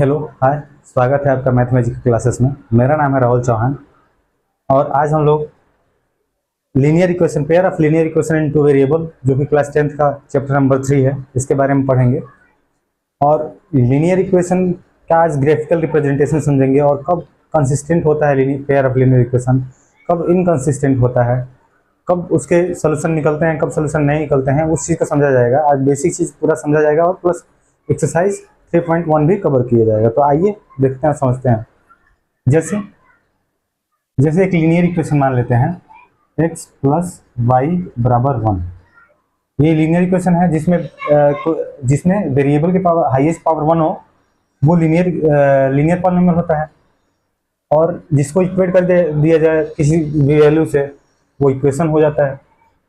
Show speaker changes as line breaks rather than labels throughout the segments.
Hello hi. स्वागत है आपका मैथमेटिक्स क्लासेस में। मेरा नाम है राहुल चौहान और आज हम लोग linear equation, pair of linear equation in two variable, जो कि क्लास 10th का चैप्टर नंबर 3 है, इसके बारे में पढ़ेंगे। और लीनियर इक्वेशन का आज ग्राफिकल रिप्रेजेंटेशन समझेंगे और कब कंसिस्टेंट होता है पेयर ऑफ लीनियर इक्वेशन, कब इनकंसिस्टेंट होता है, कब उसके सोल्यूशन निकलते हैं, कब सोल्यूशन नहीं निकलते हैं, उस चीज़ को समझा जाएगा। आज बेसिक चीज़ पूरा समझा जाएगा और प्लस एक्सरसाइज 3.1 भी कवर किया जाएगा। तो आइए देखते हैं, समझते हैं। जैसे जैसे एक लीनियर इक्वेशन मान लेते हैं, x प्लस वाई बराबर 1। ये लीनियर इक्वेशन है जिसमें वेरिएबल की पावर हाईएस्ट पावर 1 हो, वो लीनियर पॉलिनोमियल होता है। और जिसको इक्वेट कर दिया जाए किसी भी वैल्यू से, वो इक्वेशन हो जाता है।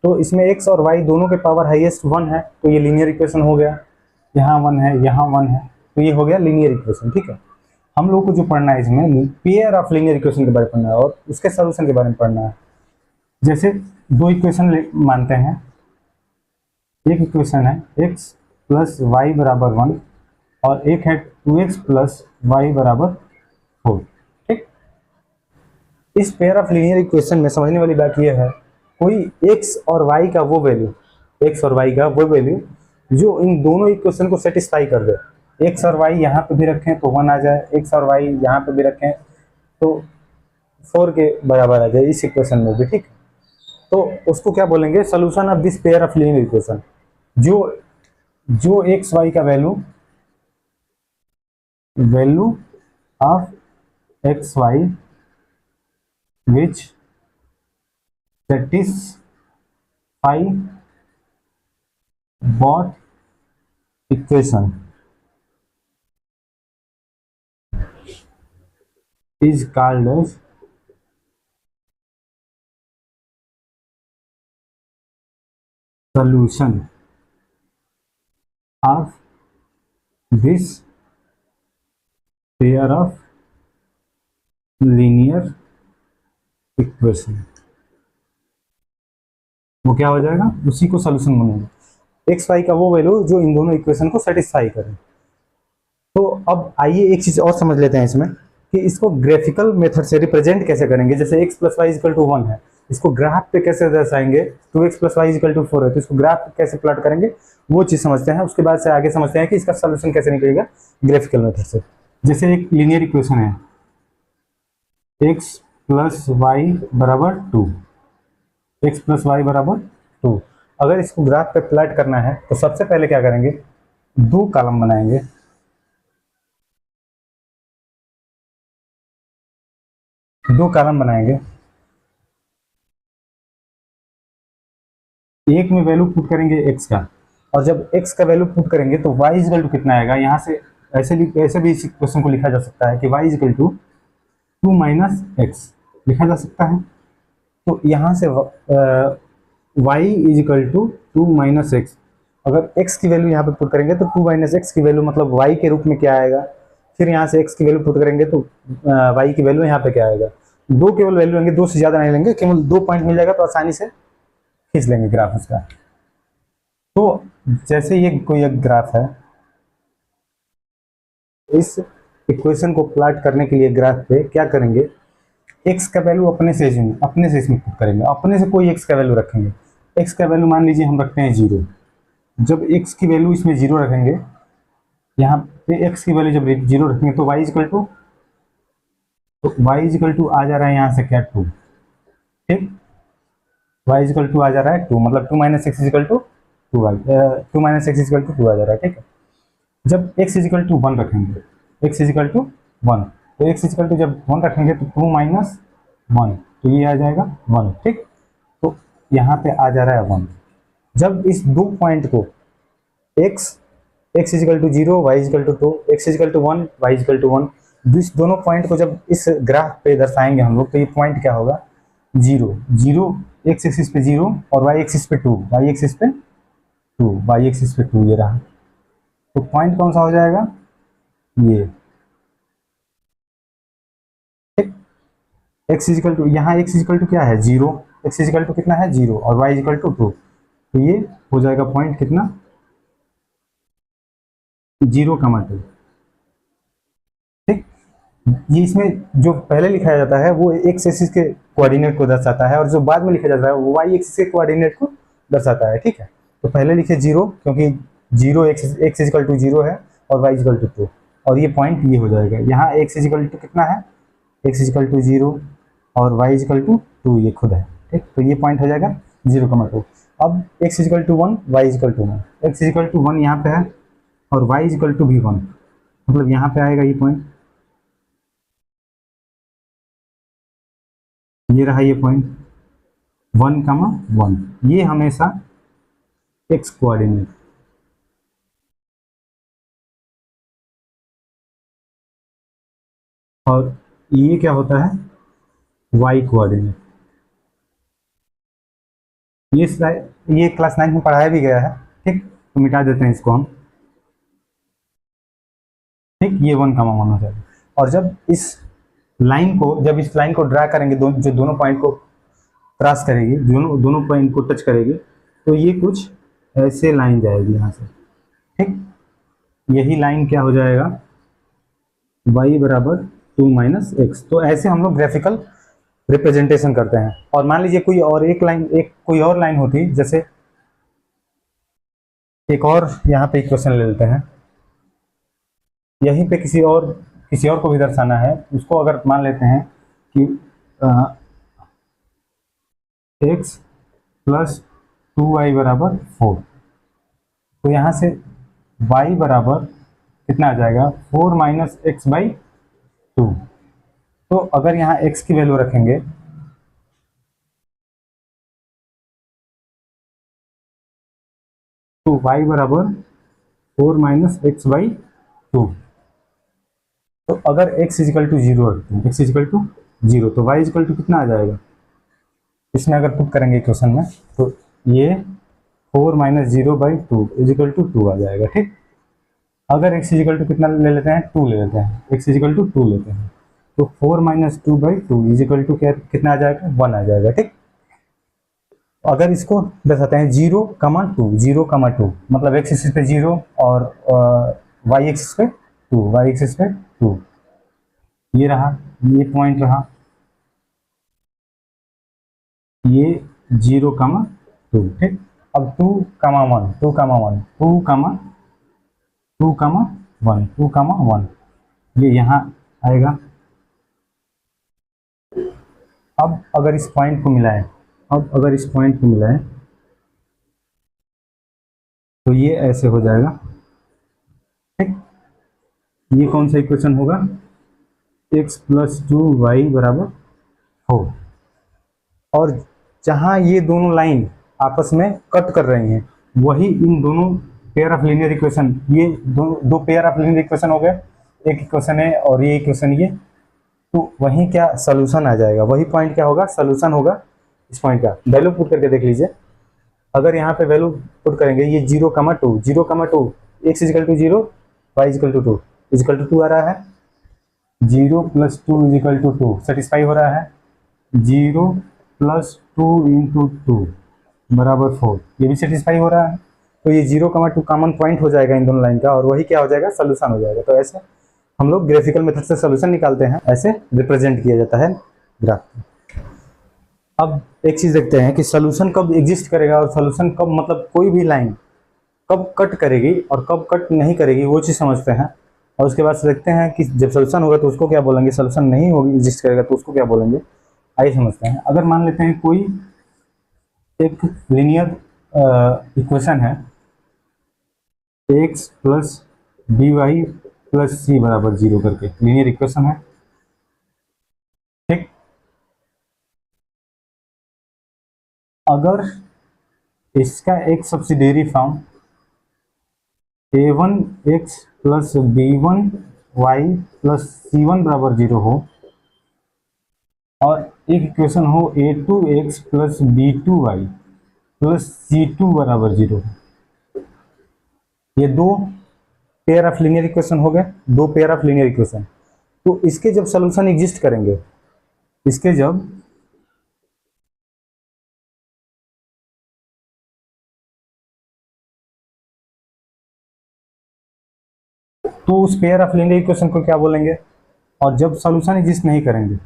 तो इसमें x और y दोनों के पावर हाईएस्ट 1 है, तो ये लीनियर इक्वेशन हो गया। यहाँ 1 है, यहाँ 1 है, तो ये हो गया लीनियर इक्वेशन। ठीक है, हम लोग को जो पढ़ना है इसमें पेयर ऑफ लीनियर इक्वेशन के बारे में पढ़ना है और उसके सॉल्यूशन के बारे में पढ़ना है। जैसे दो इक्वेशन मानते हैं। एक इक्वेशन है x प्लस वाई बराबर 1 और एक है 2x प्लस वाई बराबर 4। ठीक, इस पेयर ऑफ लीनियर इक्वेशन में समझने वाली बात यह है, कोई x और y का वो वैल्यू जो इन दोनों इक्वेशन को सेटिस्फाई कर दे। x और y यहाँ पे भी रखें तो 1 आ जाए, x और y यहाँ पे भी रखें तो 4 के बराबर आ जाए इस इक्वेशन में भी। ठीक, तो उसको क्या बोलेंगे, solution of this pair of linear equation. जो x y का value of x y which satisfy both equation is called as solution of this pair of linear equation। वो क्या हो जाएगा, उसी को सोल्यूशन बनेगा। एक्स वाई का वो वैल्यू जो इन दोनों इक्वेशन को सेटिस्फाई करे। तो अब आइए एक चीज और समझ लेते हैं इसमें कि इसको ग्राफिकल मेथड से रिप्रेजेंट कैसे करेंगे। जैसे x plus y equal to 1 है, इसको ग्राफ पे कैसे दर्शाएंगे। 2x plus y equal to 4 है, तो इसको ग्राफ पे कैसे प्लॉट करेंगे, वो चीज समझते हैं। उसके बाद से आगे समझते हैं कि इसका सोल्यूशन कैसे निकलेगा ग्राफिकल मेथड से। जैसे एक लीनियर इक्वेशन है x प्लस वाई बराबर 2, x प्लस वाई बराबर 2। अगर इसको ग्राफ पे प्लॉट करना है तो सबसे पहले क्या करेंगे, दो कॉलम बनाएंगे। एक में वैल्यू पुट करेंगे x का, और जब x का वैल्यू पुट करेंगे तो y इज इक्वल टू कितना आएगा। यहाँ से ऐसे भी इस क्वेश्चन को लिखा जा सकता है कि y is equal to 2 minus x लिखा जा सकता है। तो यहाँ से y is equal to 2 minus x, अगर x की वैल्यू यहाँ पे पुट करेंगे तो 2 माइनस एक्स की वैल्यू मतलब y के रूप में क्या आएगा। फिर यहाँ से x की वैल्यू पुट करेंगे तो y की वैल्यू यहाँ पे क्या आएगा। दो केवल वैल्यू लेंगे, दो से ज्यादा नहीं लेंगे, केवल 2 पॉइंट मिल जाएगा तो आसानी से खींच लेंगे ग्राफ उसका। तो जैसे ये कोई एक ग्राफ है, इस इक्वेशन को प्लॉट करने के लिए ग्राफ पे क्या करेंगे, x का वैल्यू अपने से इसमें पुट करेंगे। अपने से कोई x का वैल्यू रखेंगे। x का वैल्यू मान लीजिए हम रखते हैं 0। जब x की वैल्यू इसमें 0 रखेंगे, यहाँ पे x की वैल्यू जब 0 रखेंगे तो y इक्वल टू आ जा रहा है यहाँ से क्या 2। ठीक, y इक्वल टू आ जा रहा है 2, मतलब 2 minus x equal to 2y, 2 minus x equal to 2 आ जा रहा है। ठीक है, जब x इक्वल टू 1 रखेंगे, x इक्वल टू 1, तो x इक्वल टू जब 1 रखेंगे तो 2 माइनस 1, तो ये आ जाएगा 1। ठीक, तो यहाँ पे आ जा रहा है 1। जब इस दो पॉइंट को x equal to 0, y equal to 2, x equal to 1, y equal to 1, इस दोनों पॉइंट को जब इस ग्राफ पे दर्शाएंगे हम लोग, तो ये पॉइंट क्या होगा, 0 0, x एक्सिस पे 0 और y एक्सिस पे 2, y एक्सिस पे 2, y एक्सिस पे 2, ये रहा। तो पॉइंट कौन सा हो जाएगा, ये। x इक्वल टू, यहाँ x इक्वल टू क्या है 0, x इक्वल टू कितना है 0 और y इक्वल टू 2, तो ये हो जाएगा पॉइंट कितना 0, 2। ये इसमें जो पहले लिखा जाता है वो एक्स एक्सिस के कोऑर्डिनेट को दर्शाता है, और जो बाद में लिखा जाता है वो वाई एक्सिस के कोऑर्डिनेट को दर्शाता है। ठीक है, तो पहले लिखे जीरो, क्योंकि zero x is equal to zero है और वाई इजिकल टू टू, और ये पॉइंट ये हो जाएगा। यहाँ एक्स इजिकल टू कितना है, एक्स इजिकल टू जीरो और वाई इजिकल टू टू, ये खुद है। ठीक, तो ये पॉइंट हो जाएगा 0,2। अब x is equal to one, y is equal to one, x is equal to one यहाँ पे है और वाई इजिकल टू भी वन, मतलब यहाँ पे आएगा ये पॉइंट, ये रहा ये पॉइंट 1,1, ये हमेशा एक्स कोऑर्डिनेट, और ये क्या होता है, वाई कोऑर्डिनेट। ये क्लास 9 में पढ़ाया भी गया है। ठीक, तो मिटा देते हैं इसको हम। ठीक, ये 1,1 हो जाएगा। और जब इस लाइन को ड्रा करेंगे, जो दोनों पॉइंट को क्रॉस करेगी, दोनों पॉइंट को टच करेगी, तो ये कुछ ऐसे लाइन जाएगी यहाँ से। ठीक, यही लाइन क्या हो जाएगा, y बराबर 2 माइनस एक्स। तो ऐसे हम लोग ग्राफिकल रिप्रेजेंटेशन करते हैं। और मान लीजिए कोई और लाइन होती, जैसे एक और यहाँ पे इक्वेशन ले लेते हैं, यहीं पे किसी और को भी दर्शाना है, उसको अगर मान लेते हैं कि x प्लस 2y बराबर 4, तो यहाँ से y बराबर कितना आ जाएगा, 4 माइनस एक्स बाई 2। तो अगर यहाँ x की वैल्यू रखेंगे, तो y बराबर 4 माइनस एक्स बाई 2। तो अगर x इजिकल टू जीरो रखते हैं, x इजिकल टू जीरो, तो y इजिकल टू कितना आ जाएगा, इसमें अगर पुट करेंगे इक्वेशन में, तो ये 4 minus zero by 2 is equal to 2 आ जाएगा। ठीक, अगर x इजिकल टू कितना ले लेते हैं, 2 ले लेते हैं, x इजिकल टू 2 लेते हैं, तो 4 माइनस 2 बाई 2 इजिकल टू कितना आ जाएगा, 1 आ जाएगा। ठीक, अगर इसको दर्शाते हैं 0,2, 0,2, मतलब x एक्सिस पे 0 और y एक्सिस पे 2, y एक्सिस पे 2, ये रहा, ये पॉइंट रहा, ये 0,2। ठीक, अब 2,1, 2,1, 2,1, 2,1, ये यहाँ आएगा। अब अगर इस पॉइंट को मिलाएं, तो ये ऐसे हो जाएगा। ठीक, ये कौन सा इक्वेशन होगा, x प्लस 2y बराबर 4। और जहां ये दोनों लाइन आपस में कट कर रही हैं, वही इन दोनों पेयर ऑफ लीनियर इक्वेशन, ये दो पेयर ऑफ लीनियर इक्वेशन हो गए, एक इक्वेशन है और ये इक्वेशन, ये तो वहीं क्या सोल्यूशन आ जाएगा, वही पॉइंट क्या होगा, सोल्यूशन होगा। इस पॉइंट का वैल्यू पुट करके देख लीजिए। अगर यहाँ पे वैल्यू पुट करेंगे, ये 0,2, x is equal to 0, y is equal to 2, is equal to 2 आ रहा है, 0 प्लस 2 इजिकल टू 2 सेटिस्फाई हो रहा है, 0 प्लस 2 इंटू 2 बराबर 4, ये भी सेटिस्फाई हो रहा है। तो ये 0,2 कॉमन पॉइंट हो जाएगा इन दोनों लाइन का, और वही क्या हो जाएगा, सोल्यूशन हो जाएगा। तो ऐसे हम लोग ग्राफिकल मेथड से सोल्यूशन निकालते हैं, ऐसे रिप्रेजेंट किया जाता है ग्राफ। अब एक चीज देखते हैं कि सोल्यूशन कब एग्जिस्ट करेगा, और सोल्यूशन कब, मतलब कोई भी लाइन कब कट करेगी और कब कट नहीं करेगी, वो चीज़ समझते हैं। और उसके बाद देखते हैं कि जब सोल्यूशन होगा तो उसको क्या बोलेंगे, सोल्यूशन नहीं होगी, एग्जिस्ट करेगा तो उसको क्या बोलेंगे। आइए समझते हैं। अगर मान लेते हैं कोई एक लीनियर इक्वेशन है, x plus d y plus c बराबर 0 करके लीनियर इक्वेशन है। ठीक, अगर इसका एक subsidiary form a1x plus b1y plus c1 बराबर 0 हो, और एक इक्वेशन हो a2x plus b2y plus c2 बराबर 0, ये दो पेयर ऑफ लीनियर इक्वेशन हो गए, दो पेयर ऑफ लीनियर इक्वेशन। तो इसके जब सोल्यूशन एग्जिस्ट करेंगे, इसके जब तो उस पेयर ऑफ लीनियर इक्वेशन को क्या बोलेंगे, और जब सॉल्यूशन एग्जिस्ट नहीं करेंगे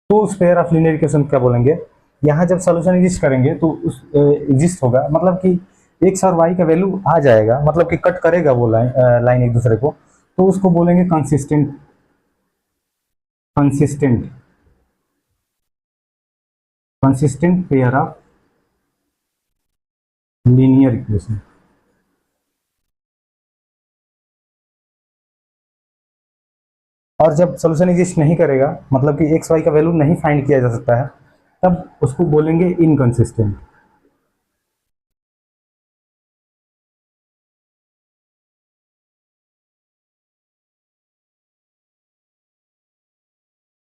तो उस पेयर ऑफ लीनियर इक्वेशन क्या बोलेंगे। यहाँ जब सॉल्यूशन एग्जिस्ट करेंगे तो उस एग्जिस्ट होगा मतलब कि एक्स और वाई का वैल्यू आ जाएगा, मतलब कि कट करेगा वो लाइन एक दूसरे को, तो उसको बोलेंगे consistent consistent consistent pair of linear equation. और जब सॉल्यूशन एग्जिस्ट नहीं करेगा, मतलब कि एक्स वाई का वैल्यू नहीं फाइंड किया जा सकता है, तब उसको बोलेंगे इनकंसिस्टेंट।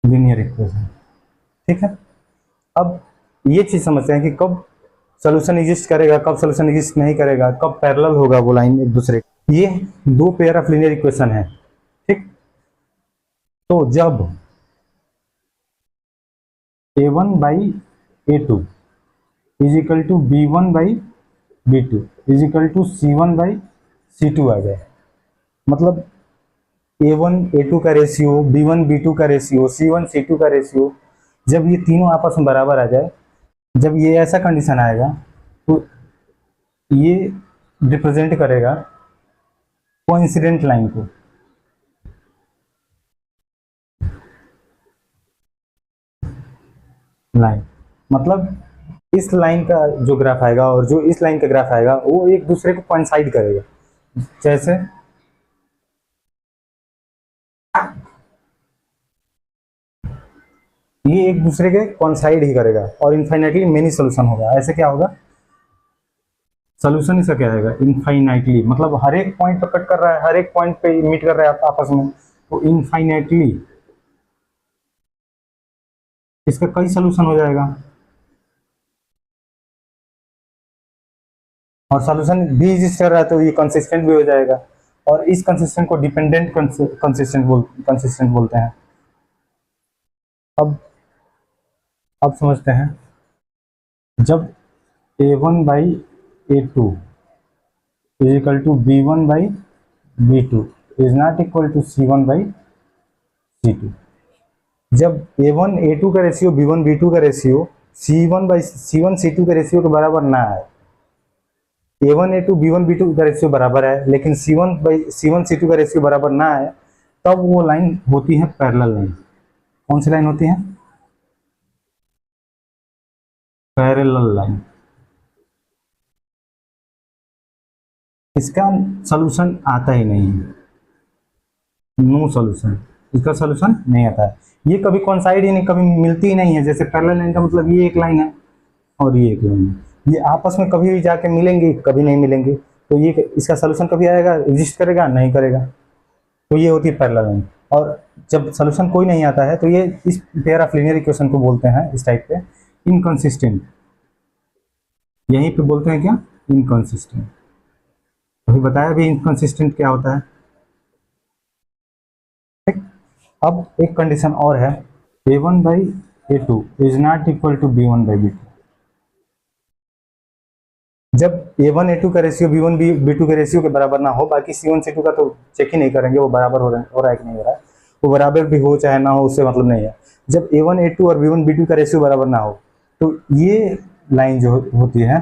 लीनियर इक्वेशन, ठीक है। अब ये चीज समझते हैं कि कब सॉल्यूशन एग्जिस्ट करेगा, कब सॉल्यूशन एग्जिस्ट नहीं करेगा, कब पैरेलल होगा वो लाइन एक दूसरे। ये दो पेयर ऑफ लीनियर इक्वेशन है, ठीक। तो जब a1 by a2 is equal to b1 by b2 is equal to c1 by c2 आ जाए, मतलब a1 a2 का रेशियो, b1 b2 का रेशियो, c1 c2 का रेशियो, जब ये तीनों आपस में बराबर आ जाए, जब ये ऐसा कंडीशन आएगा तो ये रिप्रेजेंट करेगा कोइंसिडेंट लाइन को। लाइन मतलब इस लाइन का जो ग्राफ आएगा और जो इस लाइन का ग्राफ आएगा वो एक दूसरे को कोइंसाइड करेगा। जैसे ये एक दूसरे के कोइंसाइड ही करेगा और इनफाइनाइटली मेनी सोल्यूशन होगा। ऐसे क्या होगा, सोल्यूशन इसका क्या आएगा, इनफाइनाइटली, मतलब हर एक पॉइंट पर कट कर रहा है, हर एक पॉइंट पे मीट कर रहा है आपस में, तो इनफाइनाइटली इसका कई सोल्यूशन हो जाएगा। और सॉल्यूशन भी एग्जिस्ट कर रहा है तो ये कंसिस्टेंट भी हो जाएगा, और इस कंसिस्टेंट को डिपेंडेंट कंसिस्टेंट बोलते हैं। अब समझते हैं, जब a1 by a2 is equal to b1 by b2 is not equal to c1 by c2, जब a1 a2 का रेशियो b1 b2 का रेशियो c1 c2 के रेशियो के बराबर ना है, a1 a2 b1 b2 का रेशियो बराबर है लेकिन c1 c2 का रेशियो बराबर ना है, तब वो लाइन होती है पैरेलल लाइन। कौन सी लाइन होती है, पैरेलल लाइन। इसका सॉल्यूशन आता ही नहीं है, नो सॉल्यूशन, इसका सॉल्यूशन नहीं आता है। ये कभी कोइंसाइड ही नहीं, कभी मिलती ही नहीं है। जैसे पैरेलल लाइन का मतलब ये एक लाइन है और ये एक लाइन है, ये आपस में कभी भी जाके मिलेंगे, कभी नहीं मिलेंगे, तो ये इसका सॉल्यूशन कभी आएगा, एग्जिस्ट करेगा, नहीं करेगा। तो ये होती है पैरेलल लाइन। और जब सॉल्यूशन कोई नहीं आता है तो ये इस पेयर ऑफ लीनियर इक्वेशन को बोलते हैं इस टाइप पे इनकंसिस्टेंट। यहीं पे बोलते हैं क्या, इनकंसिस्टेंट। अभी बताया भी इनकंसिस्टेंट क्या होता है, ठीक। अब एक कंडीशन और है, a1 by a2 is not equal to b1 by b2। जब a1 a2 का रेशियो b1 b2 के रेशियो के बराबर ना हो, बाकी c1 c2 का तो चेक ही नहीं करेंगे वो बराबर हो रहा है कि नहीं हो रहा है, वो बराबर भी हो चाहे ना हो उससे मतलब नहीं है। जब a1 a2 और b1 b2 का रेशियो बराबर ना हो तो ये लाइन जो होती है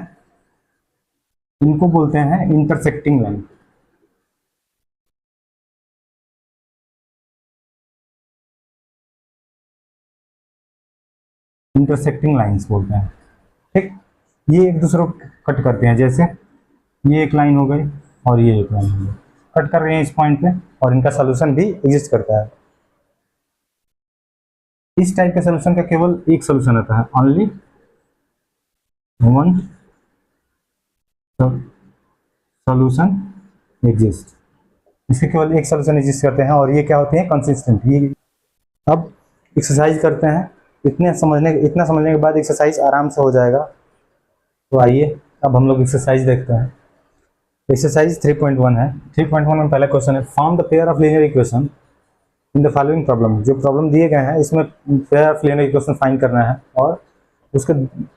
इनको बोलते हैं इंटरसेक्टिंग लाइन। इंटरसेक्टिंग लाइंस बोलते हैं, ठीक। ये एक दूसरे को कट करते हैं, जैसे ये एक लाइन हो गई और ये एक लाइन हो गई, कट कर रहे हैं इस पॉइंट पे, और इनका सोल्यूशन भी एग्जिस्ट करता है। इस टाइप के सोल्यूशन का केवल एक सोल्यूशन आता है, ओनली वन सोल्यूशन एग्जिस्ट। इसके केवल एक सोल्यूशन एग्जिस्ट करते हैं और ये क्या होते हैं, कंसिस्टेंट। ये अब एक्सरसाइज करते हैं, इतना समझने के बाद एक्सरसाइज आराम से हो जाएगा। तो आइए अब हम लोग एक्सरसाइज देखते हैं। एक्सरसाइज 3.1 है। 3.1 में पहला क्वेश्चन है, form the pair of linear equation in the following problem. जो प्रॉब्लम दिए गए हैं इसमें pair of linear equation find करना है और उसके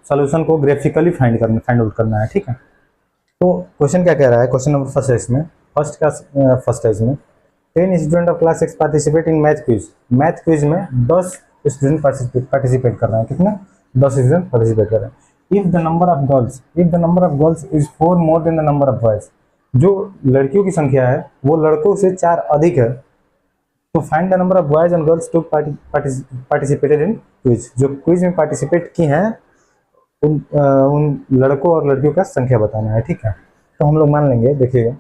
सोल्यूशन को ग्राफिकली फाइंड आउट करना है, ठीक है। तो क्वेश्चन क्या कह रहा है, क्वेश्चन नंबर फर्स्ट है इसमें, फर्स्ट है इसमें 10 student of class 6 participate in math quiz. Math quiz में 10 स्टूडेंट पार्टिसिपेट कर रहे हैं, कितने, 10 स्टूडेंट पार्टिसिपेट कर रहे हैं। If the number of girls is 4 more than the number of boys, जो लड़कियों की संख्या है वो लड़कों से 4 अधिक है, तो find the number of boys and girls to participated in quiz. जो क्विज में पार्टिसिपेट की हैं उन लड़कों और लड़कियों का संख्या बताना है, ठीक है। तो हम लोग मान लेंगे, देखिएगा,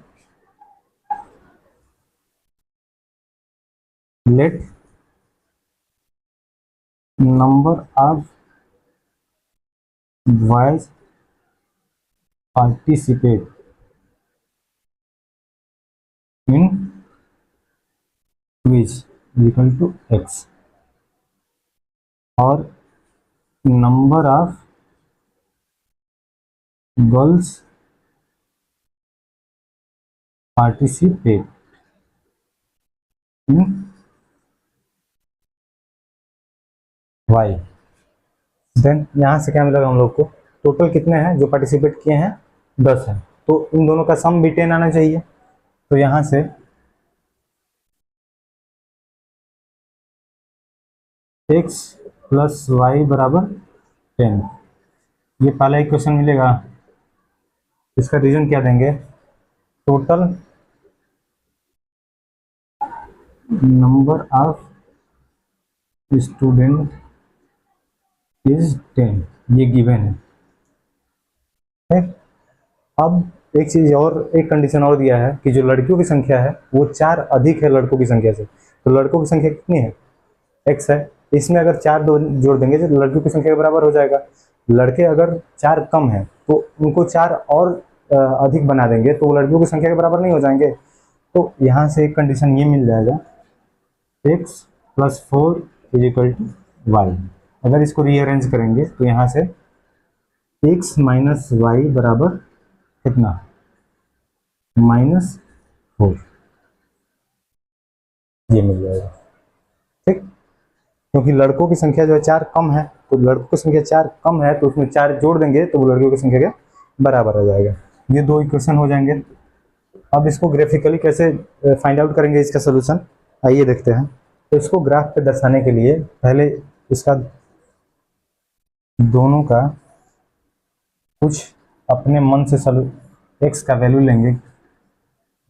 let number of boys participate in quiz equal to x और number of girls participate in y। Then यहाँ से क्या मिलेगा हम लोग को, टोटल कितने हैं जो पार्टिसिपेट किए हैं, 10 हैं, तो इन दोनों का सम भी 10 आना चाहिए। तो यहाँ से x प्लस वाई बराबर 10, ये पहला इक्वेशन मिलेगा। इसका रीजन क्या देंगे, total number of student is 10, ये गिवन है, ठीक। अब एक चीज और, एक कंडीशन और दिया है कि जो लड़कियों की संख्या है वो 4 अधिक है लड़कों की संख्या से। तो लड़कों की संख्या कितनी है, x है, इसमें अगर 4 दो जोड़ देंगे तो लड़कियों की संख्या के बराबर हो जाएगा। लड़के अगर 4 कम है तो उनको 4 और अधिक बना देंगे तो वो लड़कियों की संख्या के बराबर नहीं हो जाएंगे। तो यहाँ से एक कंडीशन ये मिल जाएगा, x plus 4 is equal to y. अगर इसको रीअरेंज करेंगे तो यहाँ से x माइनस वाई बराबर कितना, -4, ये मिल जाएगा, ठीक। क्योंकि लड़कों की संख्या जो है 4 कम है, तो लड़कों की संख्या 4 कम है तो उसमें 4 जोड़ देंगे तो वो लड़कियों की संख्या के बराबर हो जाएगा। ये 2 इक्वेशन हो जाएंगे। अब इसको ग्राफिकली कैसे फाइंड आउट करेंगे इसका सोल्यूशन, आइए देखते हैं। तो इसको ग्राफ पे दर्शाने के लिए पहले इसका दोनों का कुछ अपने मन से x का वैल्यू लेंगे,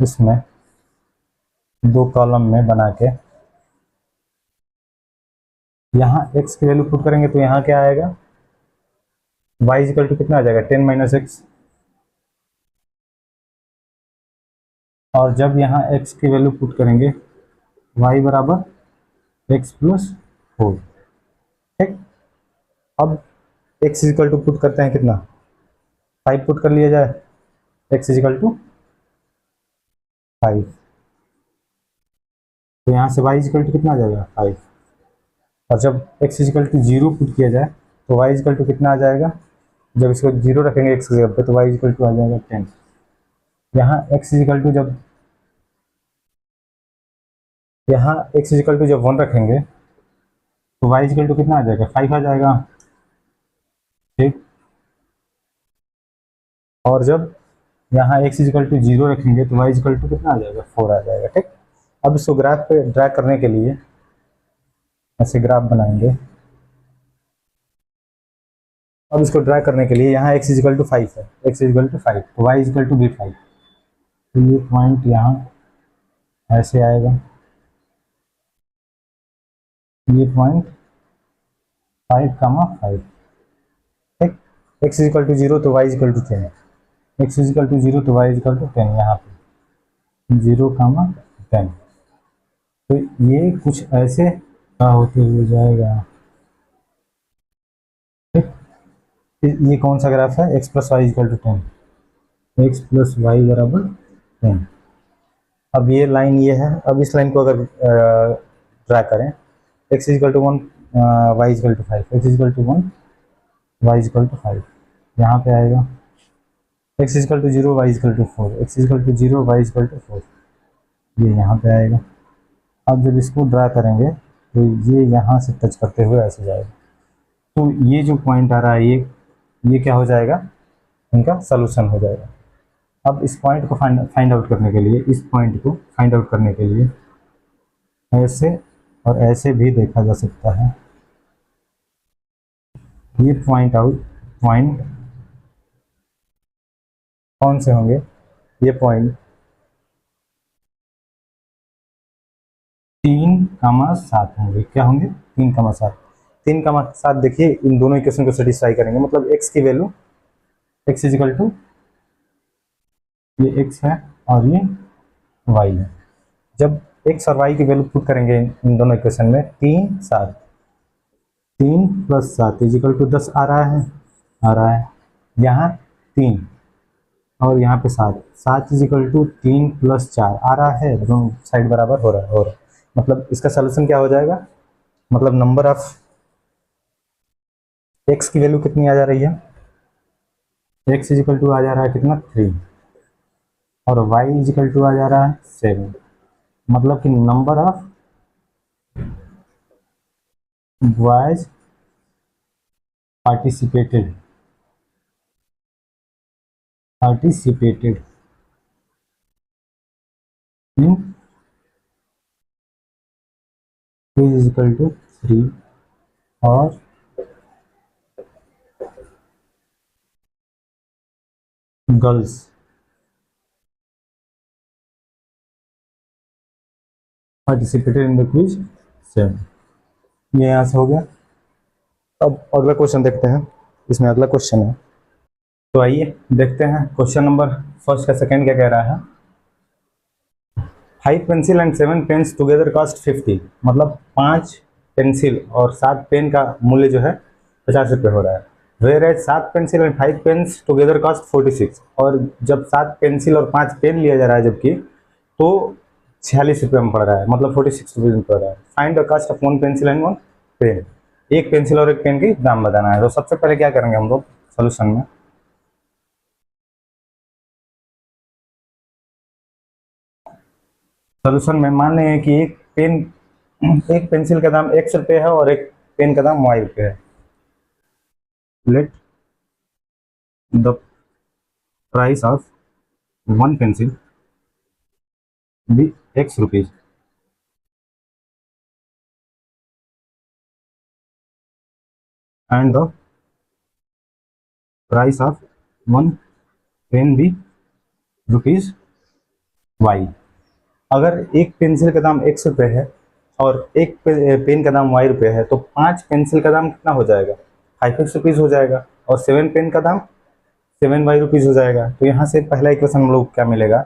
इसमें 2 कॉलम में बना के, यहाँ x की वैल्यू पुट करेंगे तो यहाँ क्या आएगा, y इक्वल टू कितना आ जाएगा, 10 माइनस एक्स। और जब यहाँ x की वैल्यू पुट करेंगे y बराबर x प्लस 4, ठीक। अब x इक्वल टू पुट करते हैं कितना, 5 पुट कर लिया जाए, x इक्वल टू 5, तो यहाँ से y इक्वल टू कितना आ जाएगा, 5। और जब x इक्वल टू 0 पुट किया जाए तो y इक्वल टू कितना आ जाएगा, जब इसको 0 रखेंगे x की जगह पे तो y इक्वल टू आ जाएगा 10। यहाँ x इक्वल टू जब 1 रखेंगे तो y इक्वल टू कितना आ जाएगा, 5 आ जाएगा, ठीक। और जब यहाँ x इक्वल टू 0 रखेंगे तो y इक्वल टू कितना आ जाएगा, 4 आ जाएगा, ठीक। अब इसको ग्राफ पे ड्रा करने के लिए ऐसे ग्राफ बनाएंगे। अब इसको ड्रा करने के लिए यहाँ x इक्वल टू 5 है, x इक्वल टू 5 तो y इक्वल टू भी 5, तो ये पॉइंट यहाँ ऐसे आएगा, ये पॉइंट 5,5, ठीक। x इक्वल टू 0 तो y equal to 10, x equal to 0 तो y इक्वल टू 10, यहाँ पे 0,10। तो ये कुछ ऐसे का होते हुए जाएगा, ठीक। ये कौन सा ग्राफ है, x plus y equal to 10, x plus y बराबर 10। अब ये लाइन ये है, अब इस लाइन को अगर ड्रा करें, x equal to 1 y equal to 5, x equal to 1 y equal to 5, यहाँ पे आएगा x equal to 0 y equal to 4, x equal to 0 y equal to 4, ये यहाँ पे आएगा। अब जब इसको ड्रा करेंगे तो ये यहाँ से टच करते हुए ऐसे जाएगा, तो ये जो पॉइंट आ रहा है ये क्या हो जाएगा, इनका सॉल्यूशन हो जाएगा। अब इस पॉइंट को फाइंड आउट करने के लिए, इस पॉइंट को फाइंड आउट करने के लिए ऐसे और ऐसे भी देखा जा सकता है। ये पॉइंट कौन से होंगे, ये पॉइंट 3,7 होंगे। क्या होंगे, 3,7। 3,7 देखिए इन दोनों इक्वेशन को सेटिस्फाई करेंगे, मतलब x की वैल्यू x इजिकल टू ये x है और ये y है। जब x और y की वैल्यू पुट करेंगे इन दोनों इक्वेशन में, 3 प्लस 7 इजिकल टू 10 आ रहा है यहाँ 3 और यहाँ पे 7 इजिकल टू 3 प्लस 4 आ रहा है, दोनों साइड बराबर हो रहा है। मतलब इसका सलूशन क्या हो जाएगा, मतलब नंबर ऑफ x की वैल्यू कितनी आ जा रही है, x इजिकल टू आ जा रहा है कितना 3 और y इजिकल टू आ जा रहा है 7। मतलब कि number of boys participated in is equal to 3 और girls participated in the quiz 7। ये यहाँ से हो गया। अब अगला क्वेश्चन देखते हैं, इसमें अगला क्वेश्चन है, तो आइए देखते हैं क्वेश्चन नंबर फर्स्ट का सेकंड क्या कह रहा है। 5 pencil and 7 pens together cost 50। मतलब 5 पेंसिल और 7 पेन का मूल्य जो है 50 रुपये हो रहा है। Whereas 7 pencil and 5 pens together cost 46। और जब 7 पेंसिल और 5 पेन लिया जा रहा है जबकि, तो 46 रुपये में पड़ रहा है, मतलब 46 रुपीज में पड़ रहा है। Find the cost of 1 pencil and 1 pen. एक पेंसिल और एक पेन की दाम बताना है। तो सबसे पहले क्या करेंगे हम लोग सोल्यूशन में, सोल्यूशन में मान लें कि एक पेंसिल का दाम x रुपये है और एक पेन का दाम y रुपये है। Let the price of 1 pencil be x rupees and the price of 1 pen be rupees y। अगर एक पेंसिल का दाम x रुपये है और एक पेन का दाम y रुपये है, तो 5 पेंसिल का दाम कितना हो जाएगा, 5x रुपीज हो जाएगा, और 7 पेन का दाम 7y रुपीज हो जाएगा। तो यहाँ से पहला इक्वेशन हम लोग क्या मिलेगा,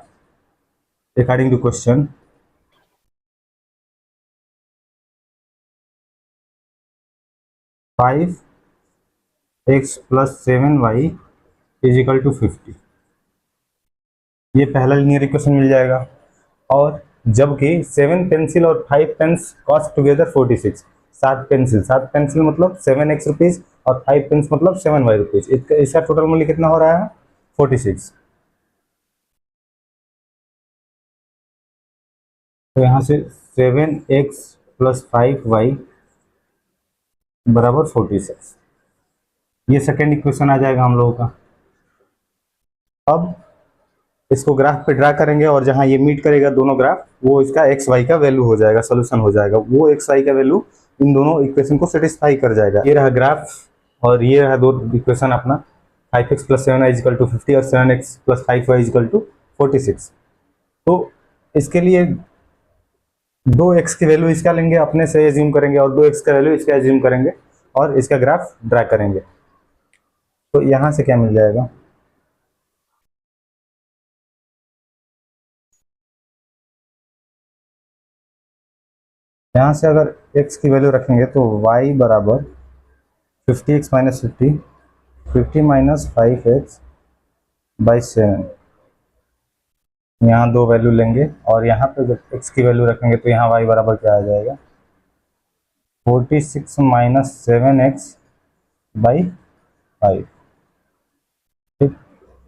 according to question, 5x plus 7y is equal to 50। ये पहला लीनियर इक्वेशन मिल जाएगा। और जबकि 7 पेंसिल और 5 पेन्स कॉस्ट टुगेदर 46। 7 पेंसिल मतलब 7x रुपीज और 5 पेन्स मतलब 7y रुपीज। इसका टोटल मूल्य कितना हो रहा है, 46। तो यहाँ से 7x प्लस 5y बराबर 46। ये सेकेंड इक्वेशन आ जाएगा हम लोगों का। अब इसको ग्राफ पे ड्रा करेंगे और जहां ये मीट करेगा दोनों ग्राफ, वो इसका एक्स वाई का वैल्यू हो जाएगा, सोल्यूशन हो जाएगा। वो एक्स वाई का वैल्यू इन दोनों इक्वेशन को सेटिस्फाई कर जाएगा। ये रहा ग्राफ और ये रहा दो इक्वेशन अपना, 5x plus 7y is equal to 50 और 7x plus 5y is equal to 46। तो इसके लिए 2x की वैल्यू इसका लेंगे, अपने से एज्यूम करेंगे, और 2x का वैल्यू इसका एज्यूम करेंगे और इसका ग्राफ ड्रा करेंगे। तो यहाँ से क्या मिल जाएगा, यहाँ से अगर x की वैल्यू रखेंगे तो y बराबर 50x minus 50 minus 5x by 7। यहाँ दो वैल्यू लेंगे और यहाँ पे जब x की वैल्यू रखेंगे तो यहाँ y बराबर क्या आ जाएगा, 46 माइनस 7x बाई 5। ठीक,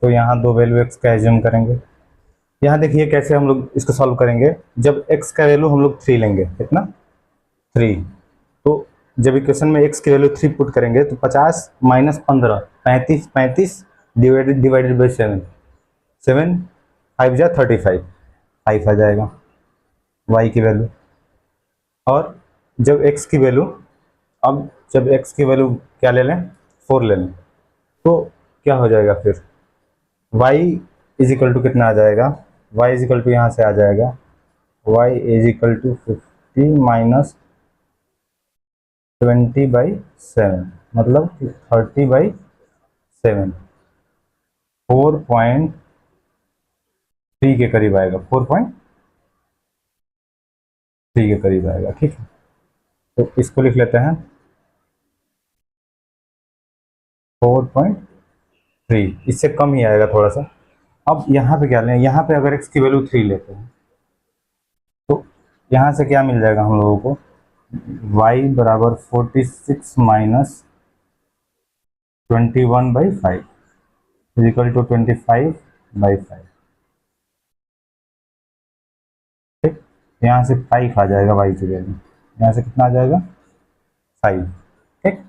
तो यहाँ दो वैल्यू x का एज्यूम करेंगे। यहाँ देखिए कैसे हम लोग इसको सॉल्व करेंगे। जब x का वैल्यू हम लोग 3 लेंगे, कितना 3, तो जब इक्वेशन में x की वैल्यू 3 पुट करेंगे तो 50 माइनस 15 35 35 डिवाइडेड बाई 7 7 5 जा 35 5 आ जाएगा y की वैल्यू। और जब x की वैल्यू, अब जब x की वैल्यू क्या ले लें 4 ले लें तो क्या हो जाएगा फिर y इज इक्वल टू कितना आ जाएगा, y इज इक्वल टू यहाँ से आ जाएगा y is equal to 50 minus 20/7 मतलब 30/7 4.3 के करीब आएगा, 4.3 के करीब आएगा। ठीक है, तो इसको लिख लेते हैं 4.3, इससे कम ही आएगा थोड़ा सा। अब यहाँ पे क्या लें, यहाँ पे अगर x की वैल्यू 3 लेते हैं तो यहाँ से क्या मिल जाएगा हम लोगों को, y बराबर 46 माइनस 21/5 इज इक्वल टू 25/5। ठीक, यहाँ से 5 आ जाएगा y की वैल्यू, यहाँ से कितना आ जाएगा 5। ठीक,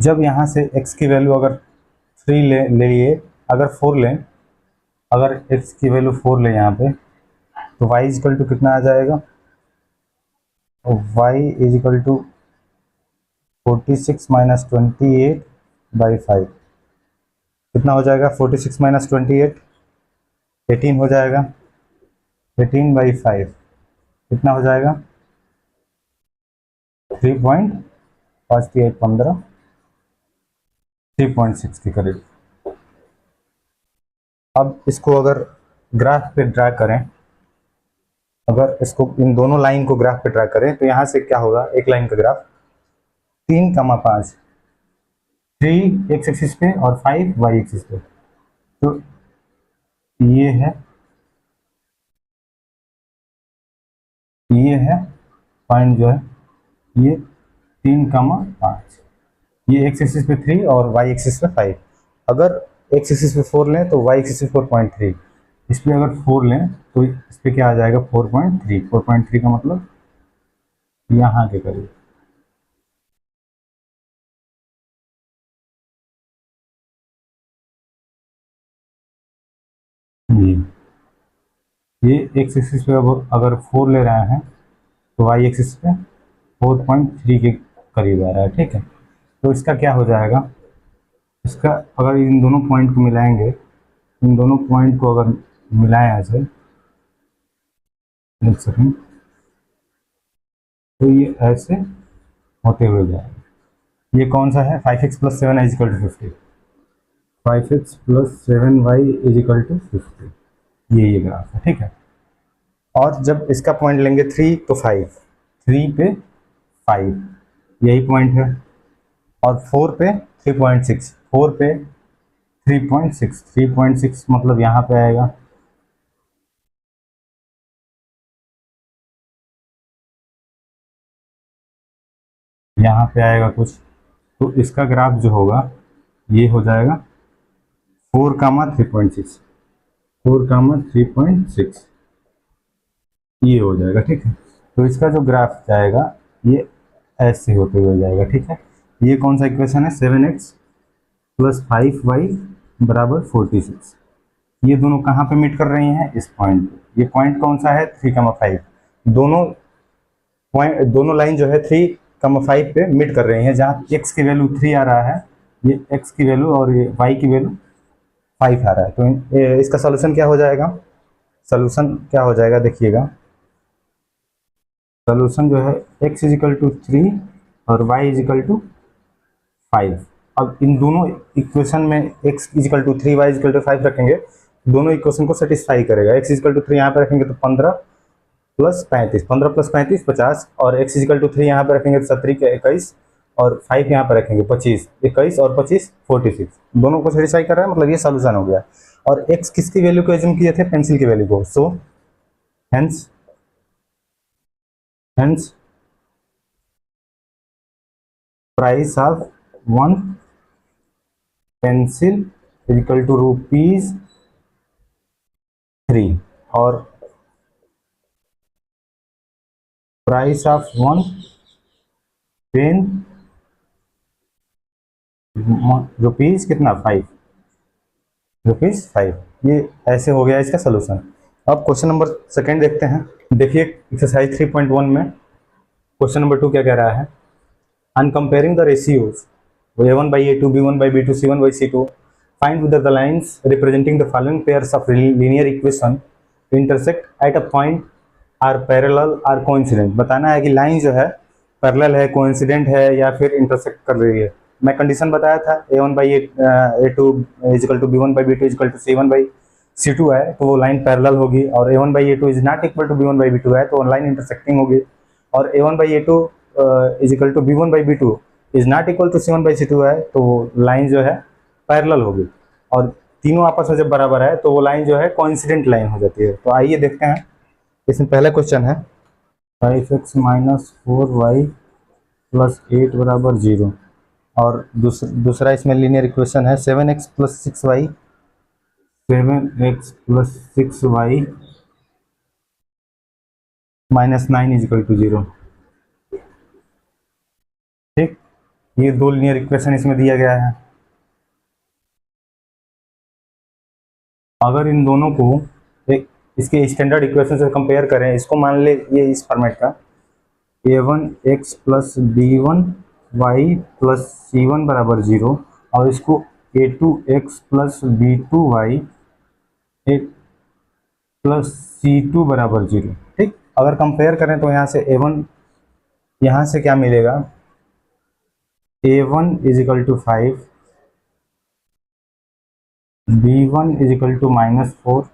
जब यहाँ से x की वैल्यू अगर 3 ले लिए, अगर 4 लें, अगर x की वैल्यू 4 लें यहाँ पे तो y इज इक्वल टू कितना आ जाएगा, y is equal to 46 minus 28/5 कितना हो जाएगा, 46 माइनस 28 18 हो जाएगा, 18/5 कितना हो जाएगा 3.5815 3.6 के करीब। अब इसको अगर ग्राफ पे ड्रा करें, अगर इसको इन दोनों लाइन को ग्राफ पे ड्रा करें तो यहाँ से क्या होगा, एक लाइन का ग्राफ 3,5 3 एक्स एक्सिस पे और 5 वाई एक्सिस पे, तो ये है पॉइंट जो है ये 3,5, ये एक्स एक्सिस पे 3 और वाई एक्सिस पे 5। अगर एक्स एक्सिस पे 4 लें तो वाई एक्सिस पे 4.3, इस पर अगर 4 लें तो इस पर क्या आ जाएगा 4.3, 4.3 का मतलब यहाँ के करीब। ये एक्स एक्सिस पे अगर 4 ले रहे हैं तो वाई एक्सिस पे 4.3 के करीब आ रहा है। ठीक है, तो इसका क्या हो जाएगा, इसका अगर इन दोनों पॉइंट को मिलाएंगे, इन दोनों पॉइंट को अगर मिलाएं ऐसे, एक सेकेंड, तो ये ऐसे होते हुए जाएगा। ये कौन सा है, 5x plus 7 is equal to 50, 5x plus 7y is equal to 50, ये ग्राफ है। ठीक है, और जब इसका पॉइंट लेंगे 3 तो 5, 3 पे 5 यही पॉइंट है, और 4 पे 3.6, 4 पे 3.6, 3.6 मतलब यहाँ पे आएगा, यहाँ पे आएगा कुछ, तो इसका ग्राफ जो होगा ये हो जाएगा 4,3.6, 4,3.6 ये हो जाएगा। ठीक है, तो इसका जो ग्राफ जाएगा ये ऐसे होते हुए जाएगा। ठीक है, ये कौन सा इक्वेशन है, 7x प्लस 5y बराबर 46, ये दोनों कहाँ पे मीट कर रही हैं, इस पॉइंट पे। ये पॉइंट कौन सा है 3,5, दोनों पॉइंट, दोनों लाइन जो है 3,5 पे मीट कर रही हैं। जहाँ x की वैल्यू 3 आ रहा है, ये x की वैल्यू और ये y की वैल्यू 5 आ रहा है, तो इसका सोल्यूशन क्या हो जाएगा, सोल्यूशन क्या हो जाएगा देखिएगा, सोल्यूशन जो है x इज इक्वल टू 3 और y इज इक्वल टू 5। अब इन दोनों इक्वेशन में x is equal to 3, y is equal to 5 रखेंगे, दोनों इक्वेशन को सेटिस्फाई करेगा। x इज इक्वल टू 3 यहाँ पे रखेंगे तो 15 प्लस 35, 15 प्लस 35 50, और x इज इक्वल टू 3 यहाँ पे रखेंगे तो 17 के 21, और 5 यहाँ पे रखेंगे 25, 21 और 25 46, दोनों को सेटिस्फाई कर रहा है, मतलब ये सोल्यूशन हो गया। और x किसकी वैल्यू को एज्यूम किए थे, पेंसिल की वैल्यू को, so hence price of one pencil is equal to ₹3, और प्राइस ऑफ वन 10 रुपीज कितना 5 रुपीज 5। ये ऐसे हो गया इसका सोल्यूशन। अब क्वेश्चन नंबर सेकंड देखते हैं। देखिए एक्सरसाइज 3.1 में क्वेश्चन नंबर 2 क्या कह रहा है, on comparing the ratios a1 by a2 b1 by b2 c1 by c2 find whether the lines representing the following pairs of linear equation intersect at a point are parallel or coincident। बताना है कि line जो है parallel है, coincident है या फिर intersect कर रही है। मैं कंडीशन बताया था a1 by a2 is equal to b1 by b2 is equal to c1 by c2 है तो वो लाइन पैरेलल होगी, और a1 by a2 is not equal to b1 by b2 है तो लाइन इंटरसेक्टिंग होगी, और a1 by a2 is equal to b1 by b2 is not equal to c1 by c2 है तो लाइन जो है पैरेलल होगी, और तीनों आपस में जब बराबर है तो वो लाइन जो है कोइंसिडेंट लाइन हो जाती है। तो आइए देखते हैं। इसमें पहला क्वेश्चन है 5x माइनस 4y प्लस 8 बराबर 0, और दूसरा इसमें लीनियर इक्वेशन है 7x plus 6y 7x plus 6y minus 9 is equal to 0। ठीक, ये दो लीनियर इक्वेशन इसमें दिया गया है। अगर इन दोनों को एक इसके स्टैंडर्ड इक्वेशन से कंपेयर करें, इसको मान ले ये इस फॉर्मेट का a1x plus b1y plus c1 बराबर 0, और इसको a2x plus b2y plus c2 बराबर 0। ठीक, अगर कंपेयर करें तो यहाँ से a1 यहाँ से क्या मिलेगा, a1 is equal to 5, b1 is equal to -4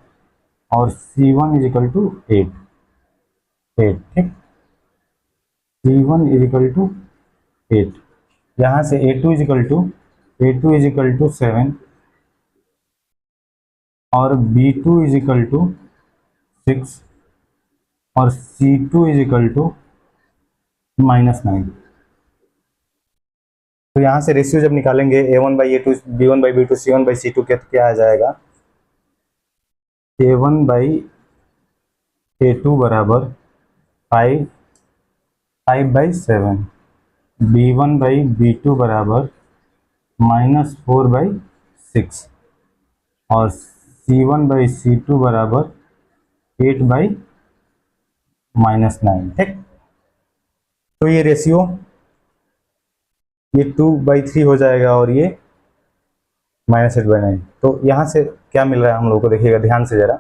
और c1 इज इक्वल टू 8। ठीक, c1 इज इक्वल टू 8। यहाँ से a2 इज इक्वल टू 7 और b2 इज इक्वल टू 6 और c2 इज इक्वल टू -9। तो यहाँ से रेशियो जब निकालेंगे a1 by a2 b1 by b2 c1 by c2 के, तो क्या आ जाएगा, a1 बाई a2 बराबर 5/7, b1 बाई b2 बराबर -4/6 और c1 बाई c2 बराबर 8/-9। ठीक, तो ये रेशियो ये 2/3 हो जाएगा और ये -8/9। तो यहाँ से क्या मिल रहा है हम लोगों को, देखिएगा ध्यान से जरा,